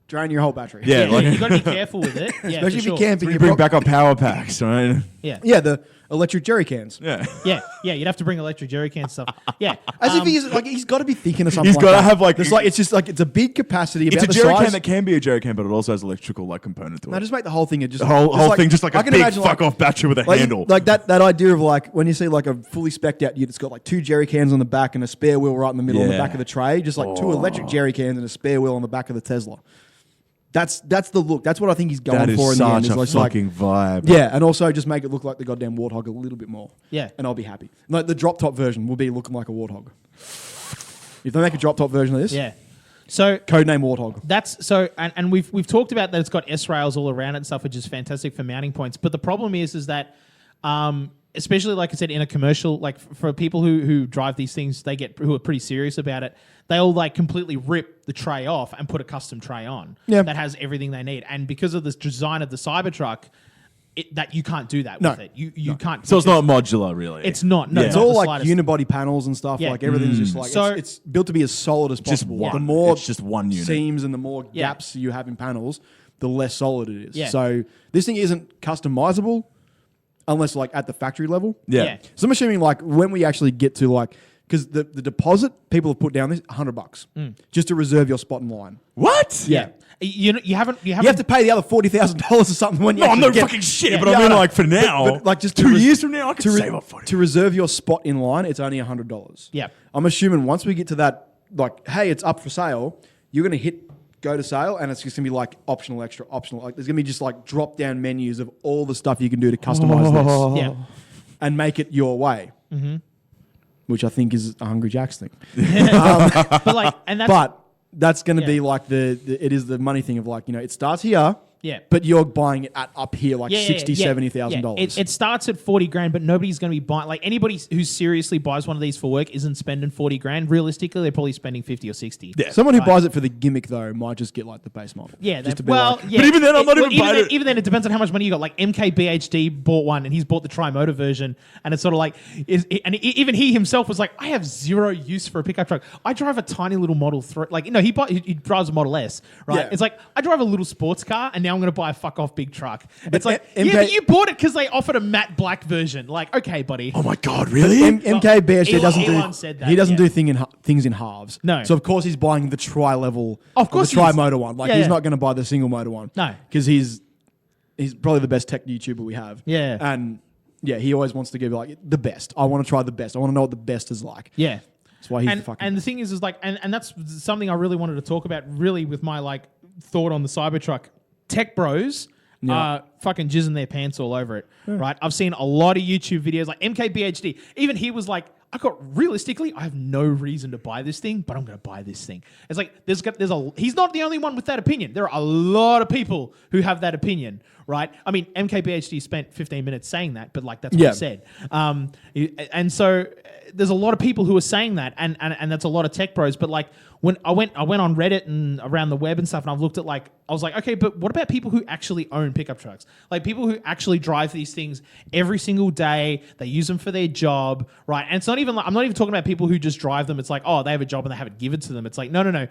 drain your whole battery. Yeah, Yeah, like you got to be careful with it. Yeah, Especially for if sure. you're camping. you you bring back up power packs, right? Yeah, Yeah, the electric jerry cans. Yeah. yeah. You'd have to bring electric jerry can stuff. Yeah, As if he's like he's got to be thinking of something. He's like gotta that. have, like- it's just like it's a big capacity. It's about a the jerry size. can that can be a jerry can, but it also has electrical like component to it. No, just make the whole thing. It just the whole thing just like I a can big imagine, fuck off battery with a like, handle. Like that idea of like when you see like a fully spec'd out ute, it's got like 2 jerry cans on the back and a spare wheel right in the middle on the Yeah. back of the tray, just like 2 electric jerry cans and a spare wheel on the back of the Tesla. That's the look. That's what I think he's going That is for in the end. such a Is like, fucking vibe. yeah, and also just make it look like the goddamn Warthog a little bit more. Yeah. And I'll be happy. Like the drop top version will be looking like a Warthog. If they make a drop top version of this, yeah. So codename Warthog. that's so, and we've talked about that. It's got S rails all around it and stuff, which is fantastic for mounting points. But the problem is that, especially like I said, in a commercial, like for people who drive these things, who are pretty serious about it. They'll like completely rip the tray off and put a custom tray on that has everything they need. And because of the design of the Cybertruck, that you can't do that with it. You can't. So it's not modular, really. It's not. No, Yeah. It's not all the like slightest. unibody panels and stuff. Yeah. Like everything's just like So- it's built to be as solid as Just possible. one. The more It's just one unit. seams and the more Yeah. gaps you have in panels, the less solid it is. Yeah. So this thing isn't customizable unless like at the factory level. Yeah. Yeah. So I'm assuming like when we actually get to like because the deposit people have put down this $100 just to reserve your spot in line. What? Yeah. You haven't. You have to pay the other $40,000 or something when you. No, I'm actually no get- fucking shit, Yeah. but I mean, like, for now, but, like, just 2 to years from now, I could save up for it. to reserve your spot in line, it's only $100. Yeah. I'm assuming once we get to that, like, hey, it's up for sale, you're going to hit go to sale, and it's just going to be like optional, extra, optional. Like, there's going to be just like drop down menus of all the stuff you can do to customize this Yeah. and make it your way. Which I think is a Hungry Jack's thing. But like, and that's But that's going to Yeah. be like it is the money thing of like, it starts here Yeah. But you're buying it at up here like Yeah, $60,000-$70,000. It starts at 40 grand, but nobody's going to be buying. Like anybody who seriously buys one of these for work isn't spending 40 grand. Realistically, they're probably spending 50 or 60. Yeah. Someone who buys it for the gimmick though might just get like the base model. Yeah, just to be well, like, yeah. But even then, I'm not even buying it. Even then, it depends on how much money you got. Like MKBHD bought one, and he's bought the tri-motor version, and it's sort of like, even he himself was like, I have zero use for a pickup truck. I drive a tiny little Model 3. Like, he drives a Model S, right? Yeah. It's like I drive a little sports car, and now I'm going to buy a fuck off big truck. It's like, MK but you bought it because they offered a matte black version. Like, okay, buddy. Oh my God, really? MKBHD Elon said that, he doesn't yeah. do things in halves. No. So of course he's buying the tri-level, Of course the he is. tri-motor one. Like Yeah, he's yeah. not going to buy the single motor one. No. Because he's probably the best tech YouTuber we have. Yeah. And yeah, he always wants to give like the best. I want to try the best. I want to know what the best is like. Yeah. That's why he's and, the fucking. and the thing is like, and that's something I really wanted to talk about really with my like thought on the Cybertruck. Tech bros are fucking jizzing their pants all over it, right? I've seen a lot of YouTube videos like MKBHD. Even he was like, I have no reason to buy this thing, but I'm going to buy this thing. It's like he's not the only one with that opinion. There are a lot of people who have that opinion, right? I mean, MKBHD spent 15 minutes saying that, but like that's what he said. And so there's a lot of people who are saying that, and that's a lot of tech bros. But like when I went on Reddit and around the web and stuff, and I've looked at like, I was like, okay, but what about people who actually own pickup trucks? Like people who actually drive these things every single day. They use them for their job, right? And it's not even like, I'm not even talking about people who just drive them. It's like, oh, they have a job and they have it given to them. It's like, no.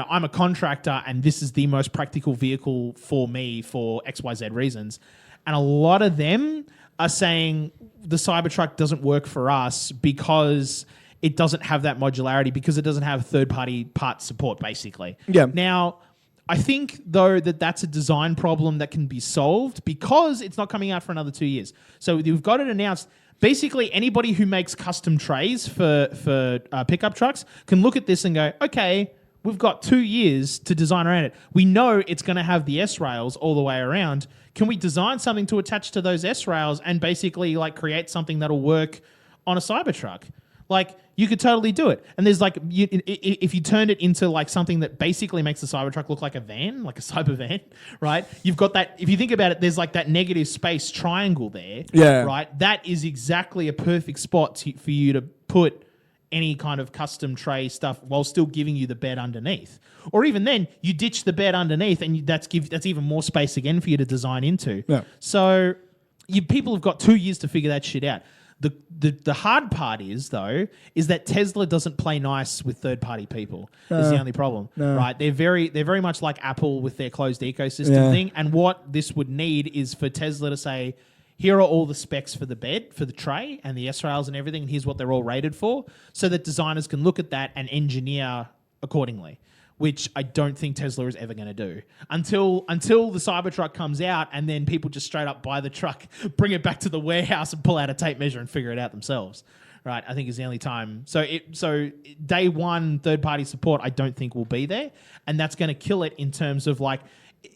I'm a contractor and this is the most practical vehicle for me for XYZ reasons. And a lot of them are saying the Cybertruck doesn't work for us because it doesn't have that modularity, because it doesn't have third-party part support, basically. Yeah. Now, I think, though, that's a design problem that can be solved because it's not coming out for another 2 years. So you've got it announced. Basically, anybody who makes custom trays for pickup trucks can look at this and go, okay, we've got 2 years to design around it. We know it's going to have the S-rails all the way around. Can we design something to attach to those S-rails and basically like create something that'll work on a Cybertruck? Like, you could totally do it. And there's like, if you turned it into like something that basically makes the Cybertruck look like a van, like a cyber van, right? You've got that, if you think about it, there's like that negative space triangle there, right? That is exactly a perfect spot for you to put any kind of custom tray stuff while still giving you the bed underneath. Or even then, you ditch the bed underneath and that's even more space again for you to design into. Yeah. So people have got 2 years to figure that shit out. The hard part is that Tesla doesn't play nice with third-party people. Is the only problem, right? They're very much like Apple with their closed ecosystem thing. And what this would need is for Tesla to say, here are all the specs for the bed, for the tray, and the S-rails and everything, and here's what they're all rated for, so that designers can look at that and engineer accordingly, which I don't think Tesla is ever going to do until the Cybertruck comes out, and then people just straight up buy the truck, bring it back to the warehouse and pull out a tape measure and figure it out themselves. Right, I think is the only time. So day one third-party support I don't think will be there, and that's going to kill it in terms of like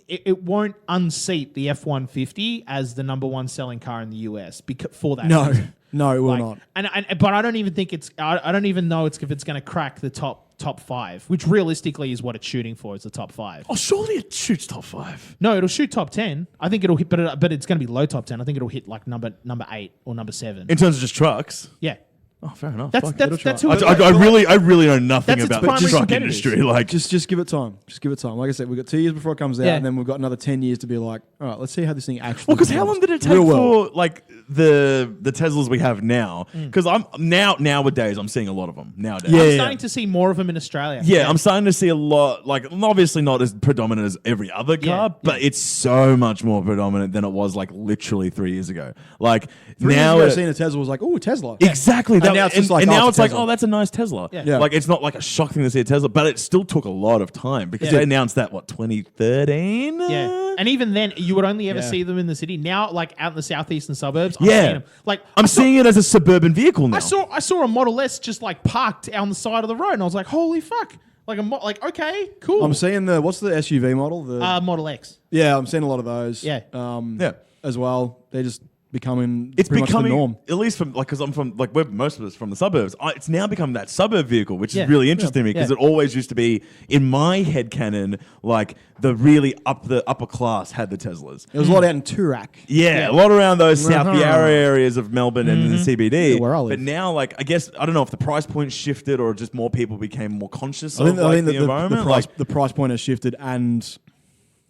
it won't unseat the F-150 as the number one selling car in the US for that reason. No, it will not. But I don't even think I don't even know if it's going to crack the top five, which realistically is what it's shooting for. Is the top five. Oh, surely it shoots top 5. No, it'll shoot top 10. I think it'll hit, but it's going to be low top 10. I think it'll hit like number 8 or number 7. In terms of just trucks. Yeah. Oh, fair enough. That's who I really know nothing That's its about the primary truck competitors. industry. Like, Just give it time. Just give it time. Like I said, we've got 2 years before it comes out, and then we've got another 10 years to be like, all right, let's see how this thing actually. well, because how long did it take Real for like the Teslas we have now? Because I'm nowadays I'm seeing a lot of them nowadays. Yeah. I'm starting to see more of them in Australia. Yeah, I'm starting to see a lot, like obviously not as predominant as every other car, but it's so much more predominant than it was like literally 3 years ago. Like 3 now, years ago, seeing a Tesla was like, oh, Tesla. exactly. And now it's just like, and oh, now it's it's like, Tesla. oh, that's a nice Tesla. Yeah. Like it's not like a shock thing to see a Tesla, but it still took a lot of time because they announced that 2013. Yeah, and even then, you would only ever see them in the city. Now, like out in the southeastern suburbs, I'm Yeah. seeing them. Like I'm seeing it as a suburban vehicle now. I saw a Model S just like parked on the side of the road, and I was like, holy fuck! Like okay, cool. I'm seeing what's the SUV model? The Model X. yeah, I'm seeing a lot of those. Yeah. As well. They're just becoming It's pretty much becoming, the norm. at least from like, because I'm from like, we're most of us from the suburbs. It's now become that suburb vehicle, which is really interesting to me because it always used to be in my head canon like the really upper class had the Teslas. There was a lot out in Toorak. Yeah, a lot around those South Yarra areas of Melbourne and the CBD. Yeah, where I live. But now, like, I guess I don't know if the price point shifted or just more people became more conscious I of think the environment. the price point has shifted and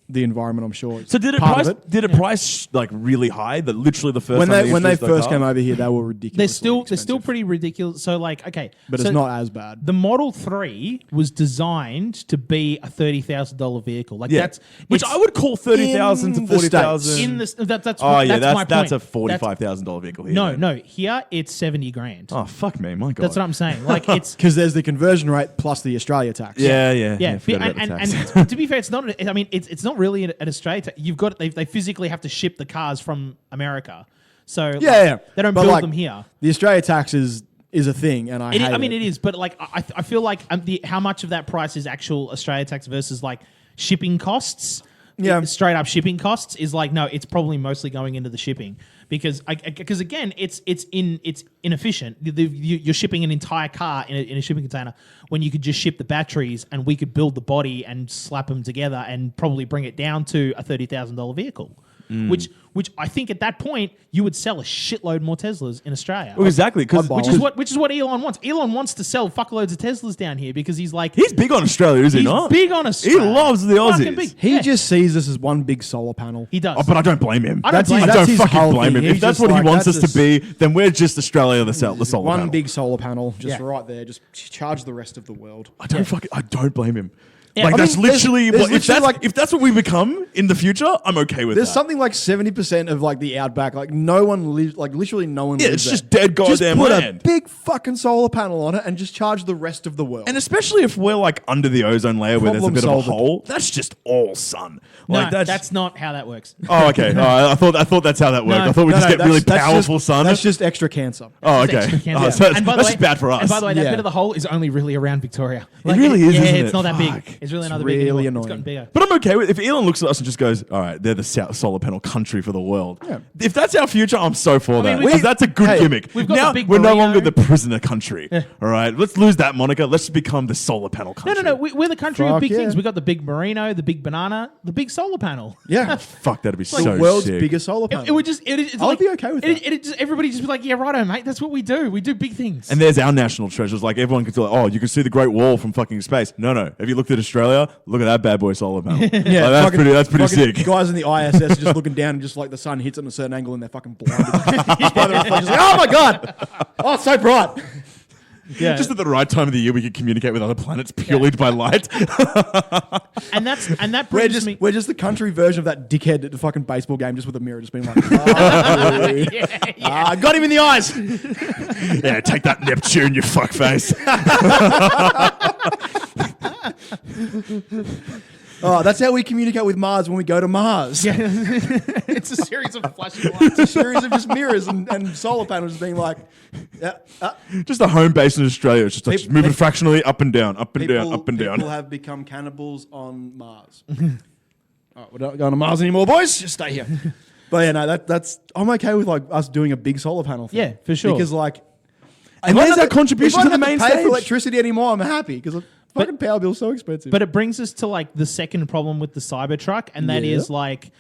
the environment, I'm sure. So did it price like really high? That literally the first time when they introduced the first car? came over here, they were ridiculous. They're still pretty ridiculous. So like, okay, but so it's not as bad. The Model 3 was designed to be a $30,000 vehicle. Like Yeah, which I would call 30,000 to in the 40,000. States. in this. That's Oh yeah, my point. that's a $45,000 vehicle here. No, here it's 70 grand. Oh fuck me, my god. That's what I'm saying. Like it's. Because there's the conversion rate plus the Australia tax. Yeah, forgot about the tax. and to be fair, it's not. I mean, it's not really an Australia. You've got they physically have to ship the cars from America, so Yeah. they don't But, build like, them here. The Australia tax is a thing, and I mean, it is, but like I feel like how much of that price is actual Australia tax versus like shipping costs. Yeah. Straight up shipping costs is like no, it's probably mostly going into the shipping because again it's inefficient. You're shipping an entire car in a shipping container when you could just ship the batteries and we could build the body and slap them together and probably bring it down to a $30,000 vehicle. Which I think at that point you would sell a shitload more Teslas in Australia. Well, exactly, because Which is what Elon wants. Elon wants to sell fuckloads of Teslas down here because he's like he's big on Australia, is he not? Big on Australia. He loves the Fucking Aussies. big. He Yeah. just sees this as one big solar panel. He does. Oh, but I don't blame him. I don't blame him. I That's don't his fucking whole blame thing. him. If He's that's just what he like, wants us that's to be, then we're just Australia, the solar One panel. big solar panel, just Yeah. right there, just charge the rest of the world. I don't blame him. Yeah. Like I that's mean, there's literally literally if that's what we become in the future, I'm okay with There's that. something like 70% of like the outback, like no one lives, like literally no one Yeah, lives it's just there. dead goddamn put land. a big fucking solar panel on it and just charge the rest of the world. And especially if we're like under the ozone layer where there's a Problem bit of a solved. hole, that's just all sun. no, Like that's not how that works. Oh, okay. I thought that's how that worked. No. I thought we just get really powerful just, sun. That's just extra cancer. Oh, It's okay. extra cancer. Oh, so And by the that's way- just bad for us. And by the way, that Yeah. bit of the hole is only really around Victoria. really is, Yeah, isn't it's it? not that Fuck. big. It's really not that really big anymore. annoying. It's gotten bigger. But I'm okay with if Elon looks at us and just goes, "All right, they're the solar panel country for the world." Yeah. If that's our future, I'm so for that we- because that's a good hey, gimmick. we've got Now the big we're no Merino. longer the prisoner country. All right, let's lose that moniker. Let's just become the solar panel country. No. We're the country of Fuck big yeah. things. We got the big merino, the big banana, the big solar panel. Yeah. Fuck, that'd be the so world's sick. biggest solar panel. It would just. It's I'd like, be okay with that. It just, everybody just be like, yeah, righto, mate. That's what we do. We do big things. And there's our national treasures. Like everyone can tell, oh, you can see the Great Wall from fucking space. No. Have you looked at Australia? Look at that bad boy solar panel. Like, that's pretty sick. Guys in the ISS are just looking down and just like the sun hits at a certain angle and they're fucking blinded. Just by the reflections, like, oh my God. Oh, it's so bright. yeah. Just at the right time of the year, we can communicate with other planets purely by light. and that We're brings just, me. we're just the country version of that dickhead at the fucking baseball game, just with a mirror, just being like, oh, I got him in the eyes. Yeah, take that Neptune, you fuckface. Oh, that's how we communicate with Mars when we go to Mars. Yeah. It's a series of flashing lights. It's a series of just mirrors and solar panels just being like, yeah, Just a home base in Australia. It's just, like, People- moving fractionally up and down, up and people, down, up and down. people have become cannibals on Mars. All right, we're not going to Mars anymore, boys. Just stay here. But yeah, no, that's I'm okay with like us doing a big solar panel thing. Yeah, for sure. Because like, And if I there's don't our have contribution if I to the don't have main pay for stage. electricity anymore, I'm happy because the fucking power bill's so expensive. But it brings us to like the second problem with the Cybertruck, and that is Yeah. like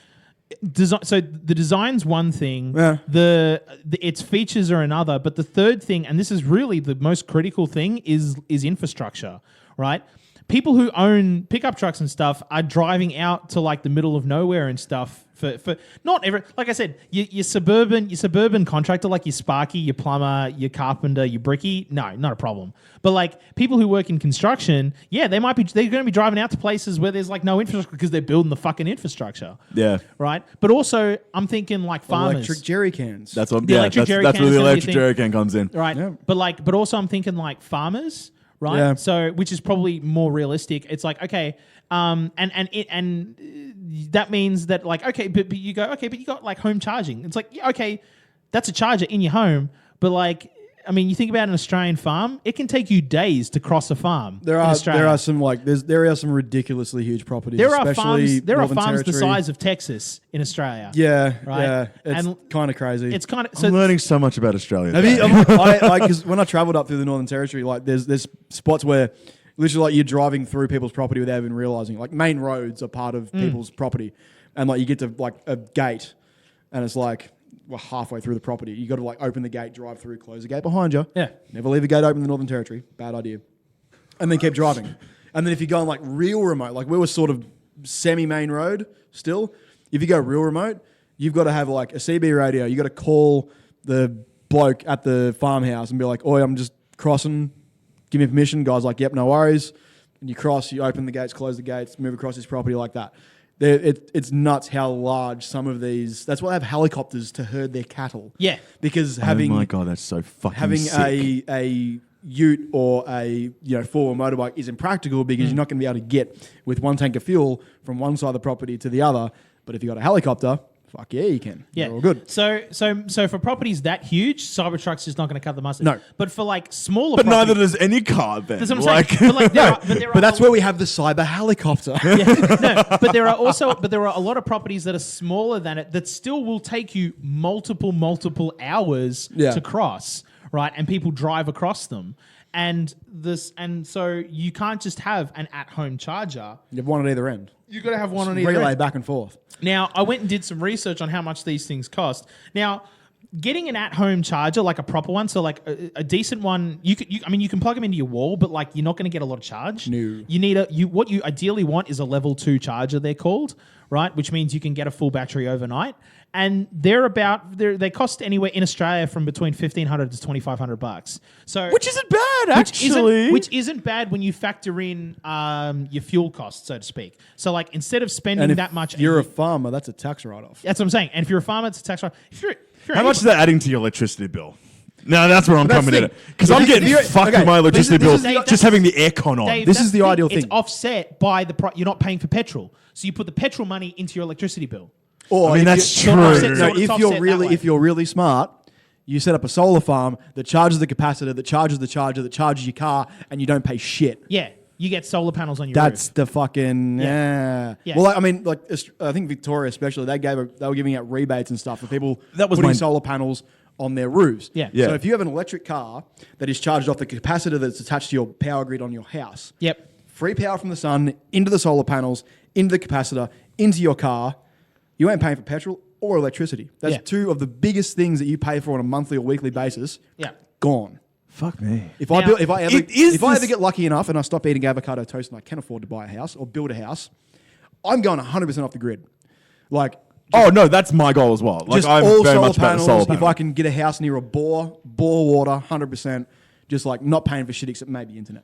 design. So the design's one thing, Yeah. the its features are another, but the third thing, and this is really the most critical thing, is infrastructure, right? People who own pickup trucks and stuff are driving out to like the middle of nowhere and stuff for not every, like I said, your suburban contractor like your Sparky, your plumber, your carpenter, your brickie, no, not a problem. But like people who work in construction, yeah, they're going to be driving out to places where there's like no infrastructure because they're building the fucking infrastructure. Yeah. Right? But also I'm thinking like farmers. electric jerry cans. That's what. The Yeah, electric that's jerry where can's the gonna be a electric thing. jerry can comes in. Right. Yeah. But also I'm thinking like farmers, right? Yeah. So which is probably more realistic. It's like, okay, and that means that like, okay, but you got like home charging. It's like, yeah, okay, that's a charger in your home, but like I mean, you think about an Australian farm, it can take you days to cross a farm. There are some ridiculously huge properties. There are especially farms. There are Northern farms the Territory. size of Texas in Australia. Yeah, Right? yeah. It's And kind of crazy. It's kind of I'm learning so much about Australia. Have you, because when I travelled up through the Northern Territory, like there's spots where literally like you're driving through people's property without even realising. Like main roads are part of people's property, and like you get to like a gate, and it's like halfway through the property. You got to like open the gate, drive through, close the gate behind you. Yeah. Never leave a gate open in the Northern Territory. Bad idea. And then keep driving. And then if you go on like real remote, like we were sort of semi-main road still. If you go real remote, you've got to have like a CB radio. You got to call the bloke at the farmhouse and be like, "Oi, I'm just crossing. Give me permission." Guy's like, "Yep, no worries." And you cross, you open the gates, close the gates, move across his property like that. It's nuts how large some of these. That's why they have helicopters to herd their cattle. Yeah. Because Oh my God, that's so fucking having sick. a ute or a four-wheel motorbike is impractical because you're not going to be able to get with one tank of fuel from one side of the property to the other. But if you got a helicopter, fuck yeah, you can. Yeah, You're all good. So for properties that huge, Cybertruck's just not going to cut the mustard. No. But for like smaller, But neither properties, does any car then. That's what I'm saying. But like, there are But that's where we have the cyber helicopter. but there are a lot of properties that are smaller than it that still will take you multiple hours to cross, right? And people drive across them. And so you can't just have an at-home charger. You have one at either end. You've got to have one on either Relay end. back and forth. Now, I went and did some research on how much these things cost. Now, getting an at-home charger, like a proper one, so like a decent one, you can plug them into your wall, but like you're not going to get a lot of charge. No. You need what you ideally want is a level 2 charger, they're called, right? Which means you can get a full battery overnight. And they cost anywhere in Australia from between $1,500 to $2,500. So Which isn't bad, actually. Which isn't bad when you factor in your fuel costs, so to speak. So like instead of spending And if that much, you're a farmer, that's a tax write-off. that's what I'm saying. And if you're a farmer, it's a tax write-off. If you're How much is that adding to your electricity bill? No, that's where I'm That's coming the in. thing. Because I'm getting Okay, fucked with my electricity this bill is the- just having the aircon on. Dave, This that's is the ideal It's thing. offset by you're not paying for petrol, so you put the petrol money into your electricity bill. Or I mean, if that's you- true. offset- No, so it's if offset you're that really way. if you're really smart, you set up a solar farm that charges the capacitor, that charges the charger, that charges your car, and you don't pay shit. Yeah, you get solar panels on your That's roof. the fucking Yeah. Well, like, I mean, like I think Victoria especially, they were giving out rebates and stuff for people That was putting my- solar panels on their roofs. Yeah. Yeah. So if you have an electric car that is charged off the capacitor that's attached to your power grid on your house, Yep. free power from the sun into the solar panels, into the capacitor, into your car, you ain't paying for petrol or electricity. That's Yeah. two of the biggest things that you pay for on a monthly or weekly basis. Yeah. Gone. Fuck me. If Now, I ever it is I this- ever get lucky enough and I stop eating avocado toast and I can afford to buy a house or build a house, I'm going 100% off the grid. Like Oh, no, that's my goal as well. Like, just I'm all very solar much about the panels. solar If panel. I can get a house near a bore water, 100%. Just like not paying for shit except maybe internet.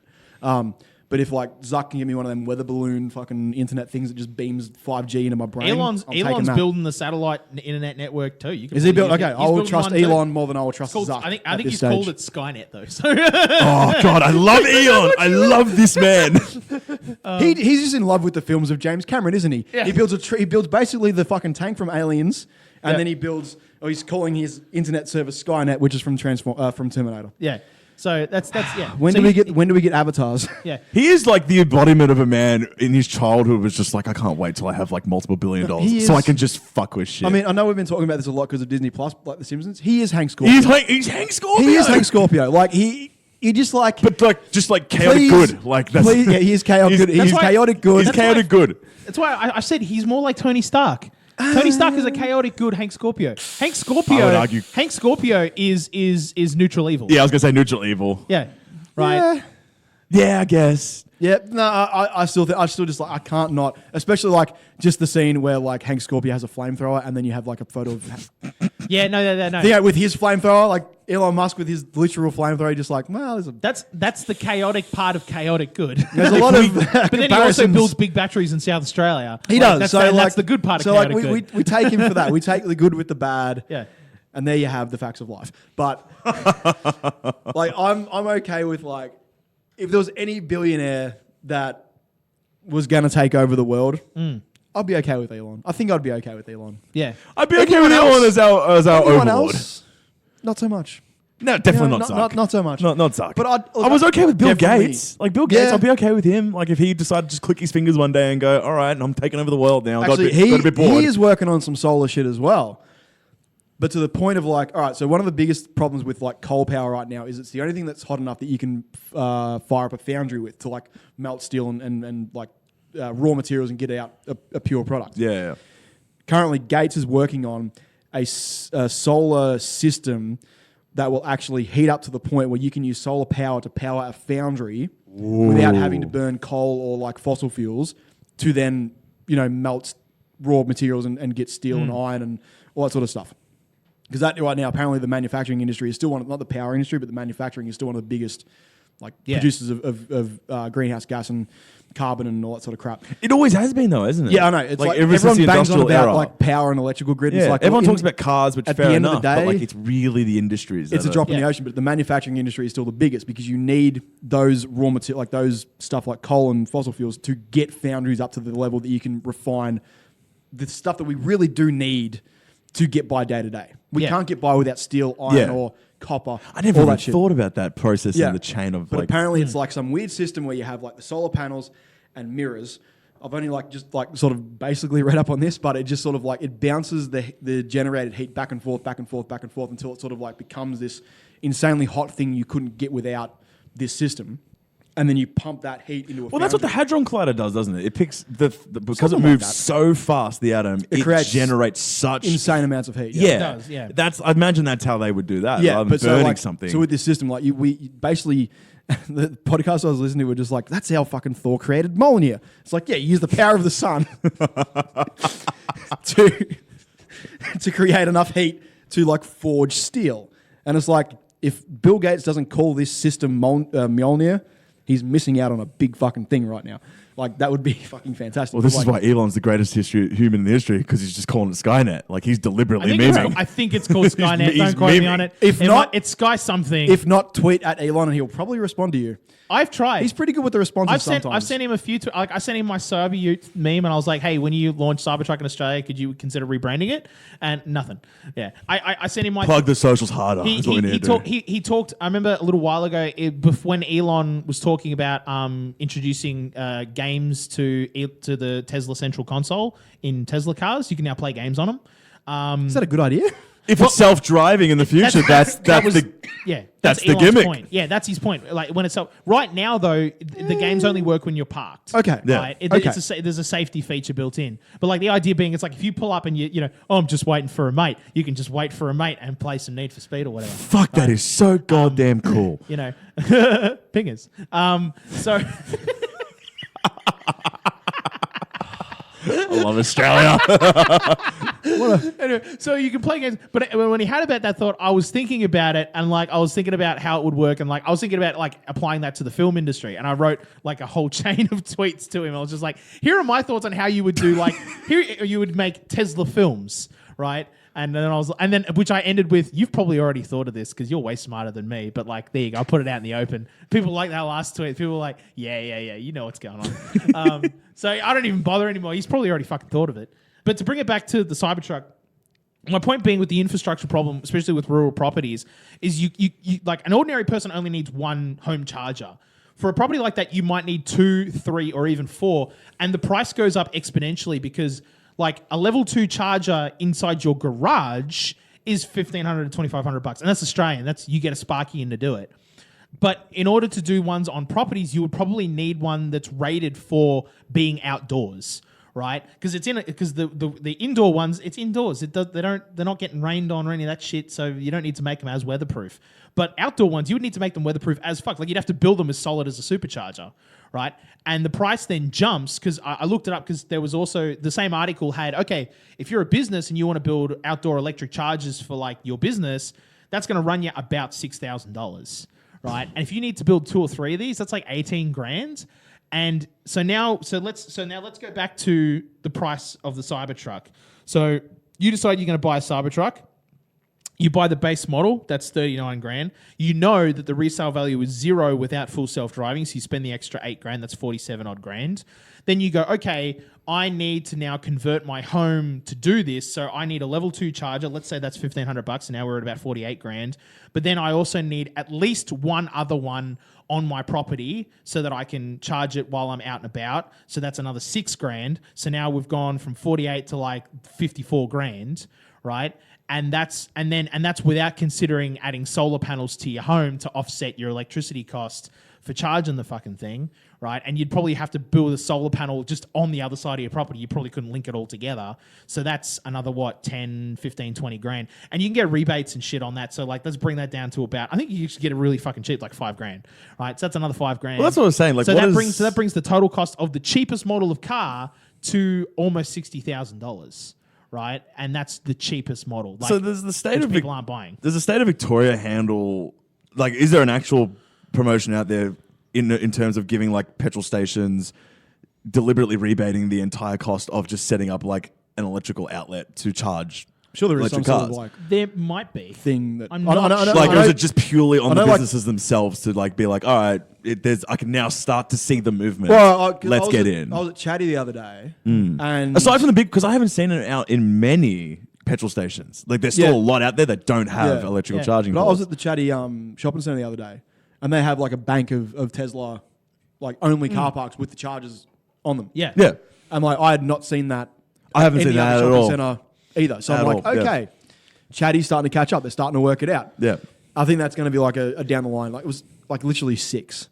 But if like Zuck can give me one of them weather balloon fucking internet things that just beams 5G into my brain, Elon's I'm taking that. building the satellite internet network too. You can Is he probably built? use Okay, it. I He's will building trust one too. Elon more than I will trust It's called- Zuck. I think at this he's stage. called it Skynet though. So Oh, God, I love Elon. I love this man. He's just in love with the films of James Cameron, isn't he? Yeah. He builds he builds basically the fucking tank from Aliens, and Yeah. then he builds. Or he's calling his internet service Skynet, which is from Terminator. yeah. So that's yeah. When So do we you- get? When do we get avatars? Yeah. He is like the embodiment of a man in his childhood was just like, I can't wait till I have like multiple $1 billion He so I is- can just fuck with shit. I mean, I know we've been talking about this a lot because of Disney Plus, like The Simpsons. He is Hank Scorpio. he's Hank Scorpio. He is Hank Scorpio. Like he just like. But like, just like chaotic please- good. Like that's please, yeah, he is chaotic good. That's He's why- chaotic good. He's chaotic good. That's why I said he's more like Tony Stark. Tony Stark is a chaotic good Hank Scorpio. Hank Scorpio. I would argue- Hank Scorpio is neutral evil. Yeah, I was gonna say neutral evil. Yeah. Right. Yeah. Yeah, I guess. Yeah, no, I still just like I can't not, especially like just the scene where like Hank Scorpio has a flamethrower and then you have like a photo of Yeah. No. yeah with his flamethrower, like Elon Musk with his literal flamethrower, just like well, That's the chaotic part of chaotic good. there's a lot of But then he also builds big batteries in South Australia. He Like, does. That's the good part of so like chaotic good. we take him for that. We take the good with the bad. Yeah. And there you have the facts of life. But like I'm okay with like if there was any billionaire that was gonna take over the world, I'd be okay with Elon. I think I'd be okay with Elon. Yeah. I'd be okay Anyone with else? Elon as our Anyone overlord. else? Not so much. No, definitely You know, not Zuck. Not so much. Not Zuck. But I was okay with Bill definitely- Gates. Like Bill Gates, Yeah. I'd be okay with him. Like if he decided to just click his fingers one day and go, all right, I'm taking over the world now. Actually, got a bit bored. he is working on some solar shit as well. But to the point of like, all right, so one of the biggest problems with like coal power right now is it's the only thing that's hot enough that you can fire up a foundry with to like melt steel and like raw materials and get out a pure product. Yeah. Currently, Gates is working on a solar system that will actually heat up to the point where you can use solar power to power a foundry without having to burn coal or like fossil fuels to then, melt raw materials and get steel and iron and all that sort of stuff. Because that right now, apparently the manufacturing industry is still not the power industry, but the manufacturing is still one of the biggest producers of greenhouse gas and carbon and all that sort of crap. It always has been though, isn't it? Yeah, I know. It's like ever since everyone the bangs on industrial about era. like power and electrical grid. Yeah, It's like everyone talks about cars, which at fair the end enough, of the day, but like it's really the industries. it's a drop in the Yeah. ocean, but the manufacturing industry is still the biggest because you need those raw material, like those stuff like coal and fossil fuels, to get foundries up to the level that you can refine the stuff that we really do need to get by day to day. We Yeah. can't get by without steel, iron, Yeah. or copper. I never all even that shit. thought about that process in the chain of But like. apparently it's like some weird system where you have like the solar panels and mirrors. I've only sort of basically read up on this, but it just sort of like it bounces the generated heat back and forth until it sort of like becomes this insanely hot thing you couldn't get without this system. And then you pump that heat into a Well, that's what the foundry. Hadron Collider does, doesn't it? It picks because Something it like moves that. so fast, the atom, it creates generates such insane amounts of heat. Yeah, It does, yeah. I imagine that's how they would do that. Yeah, rather than but burning something. So with this system, like we basically, the podcast I was listening to were just like, that's how fucking Thor created Mjolnir. It's like, yeah, you use the power of the sun to create enough heat to like forge steel. And it's like, if Bill Gates doesn't call this system Mjolnir, he's missing out on a big fucking thing right now. Like that would be fucking fantastic. well, this is Like, why Elon's the greatest human in the history, because he's just calling it Skynet. Like he's deliberately memeing. I think it's called Skynet. He's Don't quote me memeing. on it. If not- it's Sky something. if not, tweet at Elon and he'll probably respond to you. I've tried. He's pretty good with the responses I've sometimes. sent him a few. I sent him my Cyberute meme, and I was like, "Hey, when you launch Cybertruck in Australia, could you consider rebranding it?" And nothing. Yeah, I sent him my Plug the socials harder. He, That's what we need he, to talk, do. he talked. I remember a little while ago when Elon was talking about introducing games to the Tesla Central Console in Tesla cars. You can now play games on them. Is that a good idea? If it's self-driving in the future, that's That's the Elon's gimmick. Point. Yeah, that's his point. Like when it's right now though, the games only work when you're parked. Okay. Yeah. Right? Okay. There's a safety feature built in. But like the idea being, it's like if you pull up and I'm just waiting for a mate. You can just wait for a mate and play some Need for Speed or whatever. Fuck, that is so goddamn cool. Pingers. So. I love Australia. Anyway, so you can play games, but when he had about that thought, I was thinking about it, and like I was thinking about how it would work, and like I was thinking about like applying that to the film industry, and I wrote like a whole chain of tweets to him. I was just like, here are my thoughts on how you would do like here you would make Tesla films, right? And then which I ended with, you've probably already thought of this because you're way smarter than me, but like there you go, I put it out in the open. People like that last tweet. People were like, yeah, you know what's going on. So I don't even bother anymore. He's probably already fucking thought of it. But to bring it back to the Cybertruck, my point being with the infrastructure problem, especially with rural properties, is you like an ordinary person only needs one home charger. For a property like that, you might need 2, 3, or even 4, and the price goes up exponentially because like a level 2 charger inside your garage is $1,500 to $2,500, and that's Australian. That's you get a Sparky in to do it. But in order to do ones on properties, you would probably need one that's rated for being outdoors, right? Because the indoor ones, it's indoors. They're not getting rained on or any of that shit. So you don't need to make them as weatherproof. But outdoor ones, you would need to make them weatherproof as fuck. Like you'd have to build them as solid as a supercharger, right? And the price then jumps because I looked it up because there was also the same article had, okay, if you're a business and you want to build outdoor electric chargers for like your business, that's going to run you about $6,000, right? And if you need to build 2 or 3 of these, that's like 18 grand. And let's go back to the price of the Cybertruck. So you decide you're going to buy a Cybertruck. You buy the base model, that's 39 grand. You know that the resale value is 0 without full self-driving, so you spend the extra 8 grand, that's 47 odd grand. Then you go, okay, I need to now convert my home to do this, so I need a level 2 charger. Let's say that's $1,500, and now we're at about 48 grand. But then I also need at least one other one on my property so that I can charge it while I'm out and about. So that's another 6 grand. So now we've gone from 48 to like 54 grand, right? And that's without considering adding solar panels to your home to offset your electricity cost for charging the fucking thing, right? And you'd probably have to build a solar panel just on the other side of your property. You probably couldn't link it all together. So that's another, 10, 15, 20 grand. And you can get rebates and shit on that. So like, let's bring that down to about, I think you should get it really fucking cheap, like 5 grand, right? So that's another 5 grand. Well, that's what I was saying. Like, so that brings the total cost of the cheapest model of car to almost $60,000. Right, and that's the cheapest model. Like, so there's the state of people aren't buying. Does the state of Victoria handle, like, is there an actual promotion out there in terms of giving like petrol stations deliberately rebating the entire cost of just setting up like an electrical outlet to charge? Sure, there is some electric sort of cars. like There might be. thing that I'm not sure. Like, I or is know- it just purely on the know, like- businesses themselves to like be like, all right, I can now start to see the movement. Well, Let's get in. I was at Chatty the other day, and Aside from the big, because I haven't seen it out in many petrol stations. Like, there's still Yeah. a lot out there that don't have Yeah. electrical Yeah. charging. but I was ports. at the Chatty shopping centre the other day, and they have like a bank of Tesla, like only car parks with the chargers on them. Yeah. Yeah. And like I had not seen that. I haven't at seen any that other at shopping all. centre either. So At I'm like, all, yeah. okay, Chatty's starting to catch up. They're starting to work it out. Yeah. I think that's going to be like a down the line. Like it was like literally 6,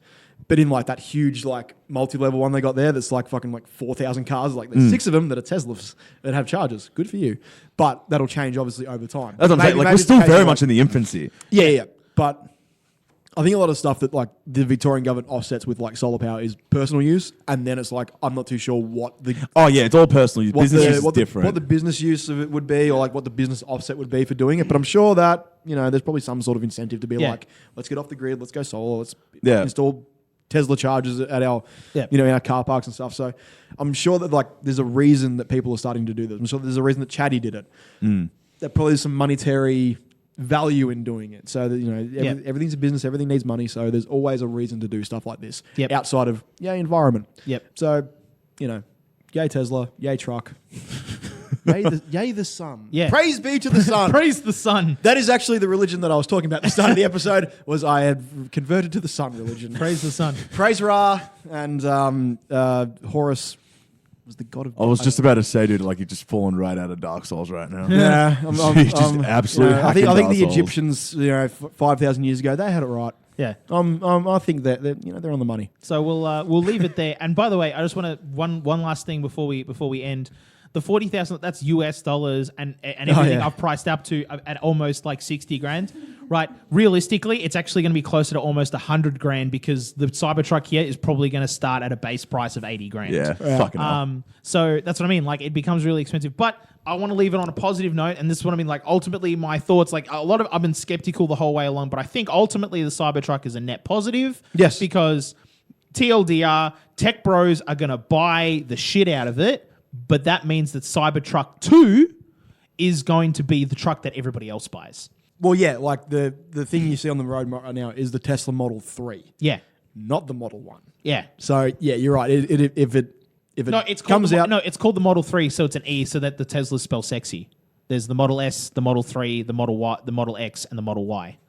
but in like that huge like multi-level one they got there, that's like fucking like 4,000 cars. Like there's 6 of them that are Teslas that have chargers. Good for you, but that'll change obviously over time. That's what I'm saying. Like, we're it's a still case very of, much like, in the infancy. yeah. But I think a lot of stuff that like the Victorian government offsets with like solar power is personal use, and then it's like I'm not too sure what the Oh yeah, it's all personal use. Business use is different. what the business use of it would be, or like what the business offset would be for doing it. But I'm sure that there's probably some sort of incentive to be Yeah. like, let's get off the grid, let's go solar, let's Yeah. install Tesla chargers at our Yeah. in our car parks and stuff. So I'm sure that like there's a reason that people are starting to do this. I'm sure there's a reason that Chatty did it. That probably is some monetary value in doing it. So that everything's a business, everything needs money. So there's always a reason to do stuff like this Yep. outside of environment. Yep. So yay Tesla, yay truck, yay the sun. Yeah. Praise be to the sun. Praise the sun. That is actually the religion that I was talking about at the start of the episode. Was I had converted to the sun religion. Praise the sun. Praise Ra and Horus was the god of. I was just about to say, dude, like you're just falling right out of Dark Souls right now. Yeah, You're just absolutely I think hacking the Dark Souls. Egyptians, 5,000 years ago, they had it right. Yeah. I think that they're on the money. So we'll leave it there. And by the way, I just want to one last thing before we end. The 40,000, that's US dollars, and everything yeah. I've priced up to at almost like 60 grand, right? Realistically, it's actually going to be closer to almost 100 grand because the Cybertruck here is probably going to start at a base price of 80 grand. Yeah, fucking hell. So that's what I mean. Like, it becomes really expensive. But I want to leave it on a positive note, and this is what I mean. Like, ultimately, my thoughts, like I've been skeptical the whole way along, but I think ultimately the Cybertruck is a net positive. Yes. Because TLDR, tech bros are going to buy the shit out of it, but that means that Cybertruck 2 is going to be the truck that everybody else buys. Well, yeah, like the thing you see on the road right now is the Tesla Model 3, Yeah. not the Model 1. Yeah. So yeah, you're right. If it It's comes out, it's called the Model 3, so it's an E, so that the Teslas spell sexy. There's the Model S, the Model 3, the Model Y, the Model X, and the Model Y.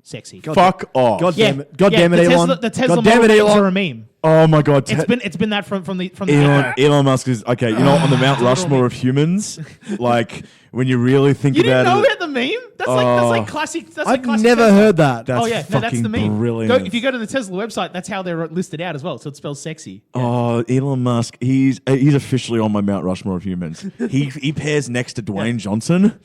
Sexy. Fuck off. God yeah. damn it, God damn it, the Elon. The Tesla God damn Model it, names Elon. are a meme. Oh my god. It's been that from the Elon Musk is okay. On the Mount Rushmore of humans, like when you really think You didn't about know it, about the meme? That's like classic. That's like I've classic never Tesla. heard that. That's Oh yeah, no, that's the fucking meme. brilliant. If you go to the Tesla website, that's how they're listed out as well. So it spells sexy. Oh, Elon Musk, he's officially on my Mount Rushmore of humans. He pairs next to Dwayne Johnson,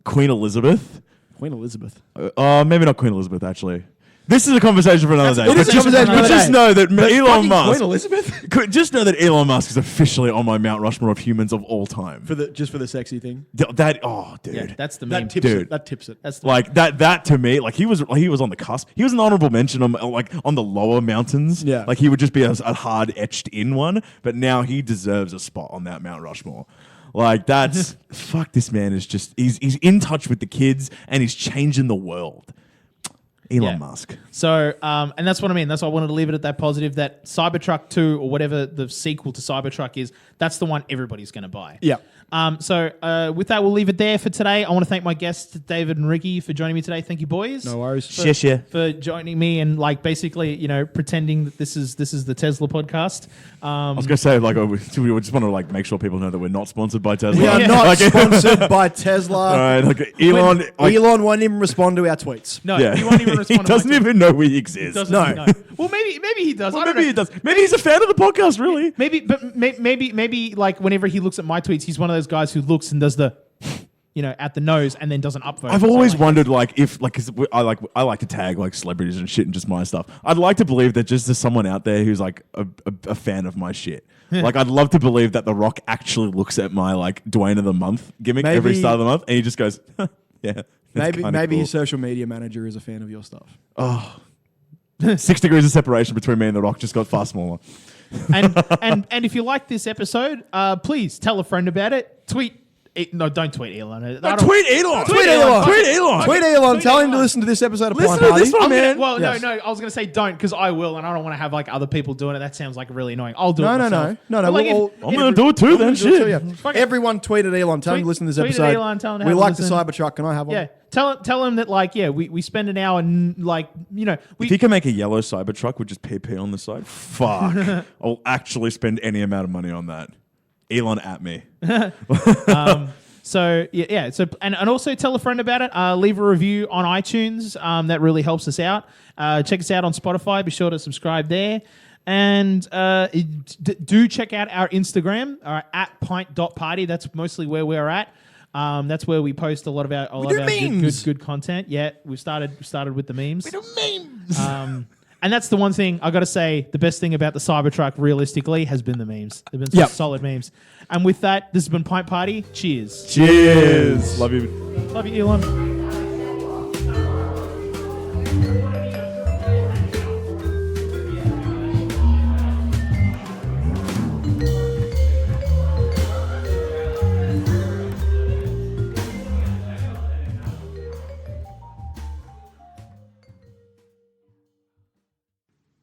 Queen Elizabeth. Queen Elizabeth. Maybe not Queen Elizabeth, actually. This is a conversation for another day. It is a conversation for But another just day. know that Elon Fucking Musk. Queen Elizabeth Just know that Elon Musk is officially on my Mount Rushmore of humans of all time. for the sexy thing. Dude, Yeah, that's the That meme. tips Dude. it. That tips it. That's the like that to me, like he was on the cusp. He was an honorable mention on on the lower mountains. Yeah. Like he would just be a hard etched in one. But now he deserves a spot on that Mount Rushmore. Like that's fuck. This man is just he's in touch with the kids and he's changing the world. Elon Musk. So, and that's what I mean. That's why I wanted to leave it at that positive. That Cybertruck 2 or whatever the sequel to Cybertruck is, that's the one everybody's going to buy. Yeah. So with that, we'll leave it there for today. I want to thank my guests, David and Ricki, for joining me today. Thank you, boys. No worries. For joining me and like basically, pretending that this is the Tesla podcast. I was going to say, like, we just want to like make sure people know that we're not sponsored by Tesla. We are not sponsored by Tesla. All right, like Elon. Elon won't even respond to our tweets. No, he won't even respond. He doesn't even know we exist. No. Well, maybe he does. Maybe he does. Maybe he's a fan of the podcast. Really? Maybe like whenever he looks at my tweets, he's one of those guys who looks and does the, at the nose and then doesn't upvote. I've always wondered, like, if like, 'cause I like to tag like celebrities and shit and just my stuff. I'd like to believe that just there's someone out there who's like a fan of my shit. Like, I'd love to believe that The Rock actually looks at my like Dwayne of the Month gimmick every start of the month and he just goes, yeah. Maybe cool. his social media manager is a fan of your stuff. Oh. 6 degrees of separation between me and The Rock just got far smaller. and if you like this episode, please tell a friend about it. Tweet. No, don't tweet Elon. Tweet Elon. Tweet Elon. Tweet Elon. Tweet Elon. Tell him to listen to this episode of Listen Pint to Party. this one, man. No. Yes. I was going to say don't because I will, and I don't want to have like other people doing it. That sounds like really annoying. I'll do it myself. No. But, like, I'm going to do it too then. Shit. Fuck it. Everyone tweeted Elon. Tell him to listen to this Tweet at episode. Elon, tell him to We have a like the listen. Cybertruck. Can I have one? Yeah. Tell him that we spend an hour and like If he can make a yellow Cybertruck with just PP on the side, fuck. I'll actually spend any amount of money on that. Elon at me. So yeah. So and also tell a friend about it. Leave a review on iTunes. That really helps us out. Check us out on Spotify. Be sure to subscribe there. And do check out our Instagram at pint.party. That's mostly where we're at. That's where we post a lot of our good content. Yeah, we started with the memes. We do memes. And that's the one thing I got to say. The best thing about the Cybertruck, realistically, has been the memes. They've been some solid memes. And with that, this has been Pint Party. Cheers. Cheers. Love you. Love you, Elon.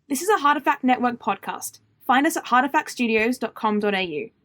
This is a Hartefact Network podcast. Find us at hartefactstudios.com.au.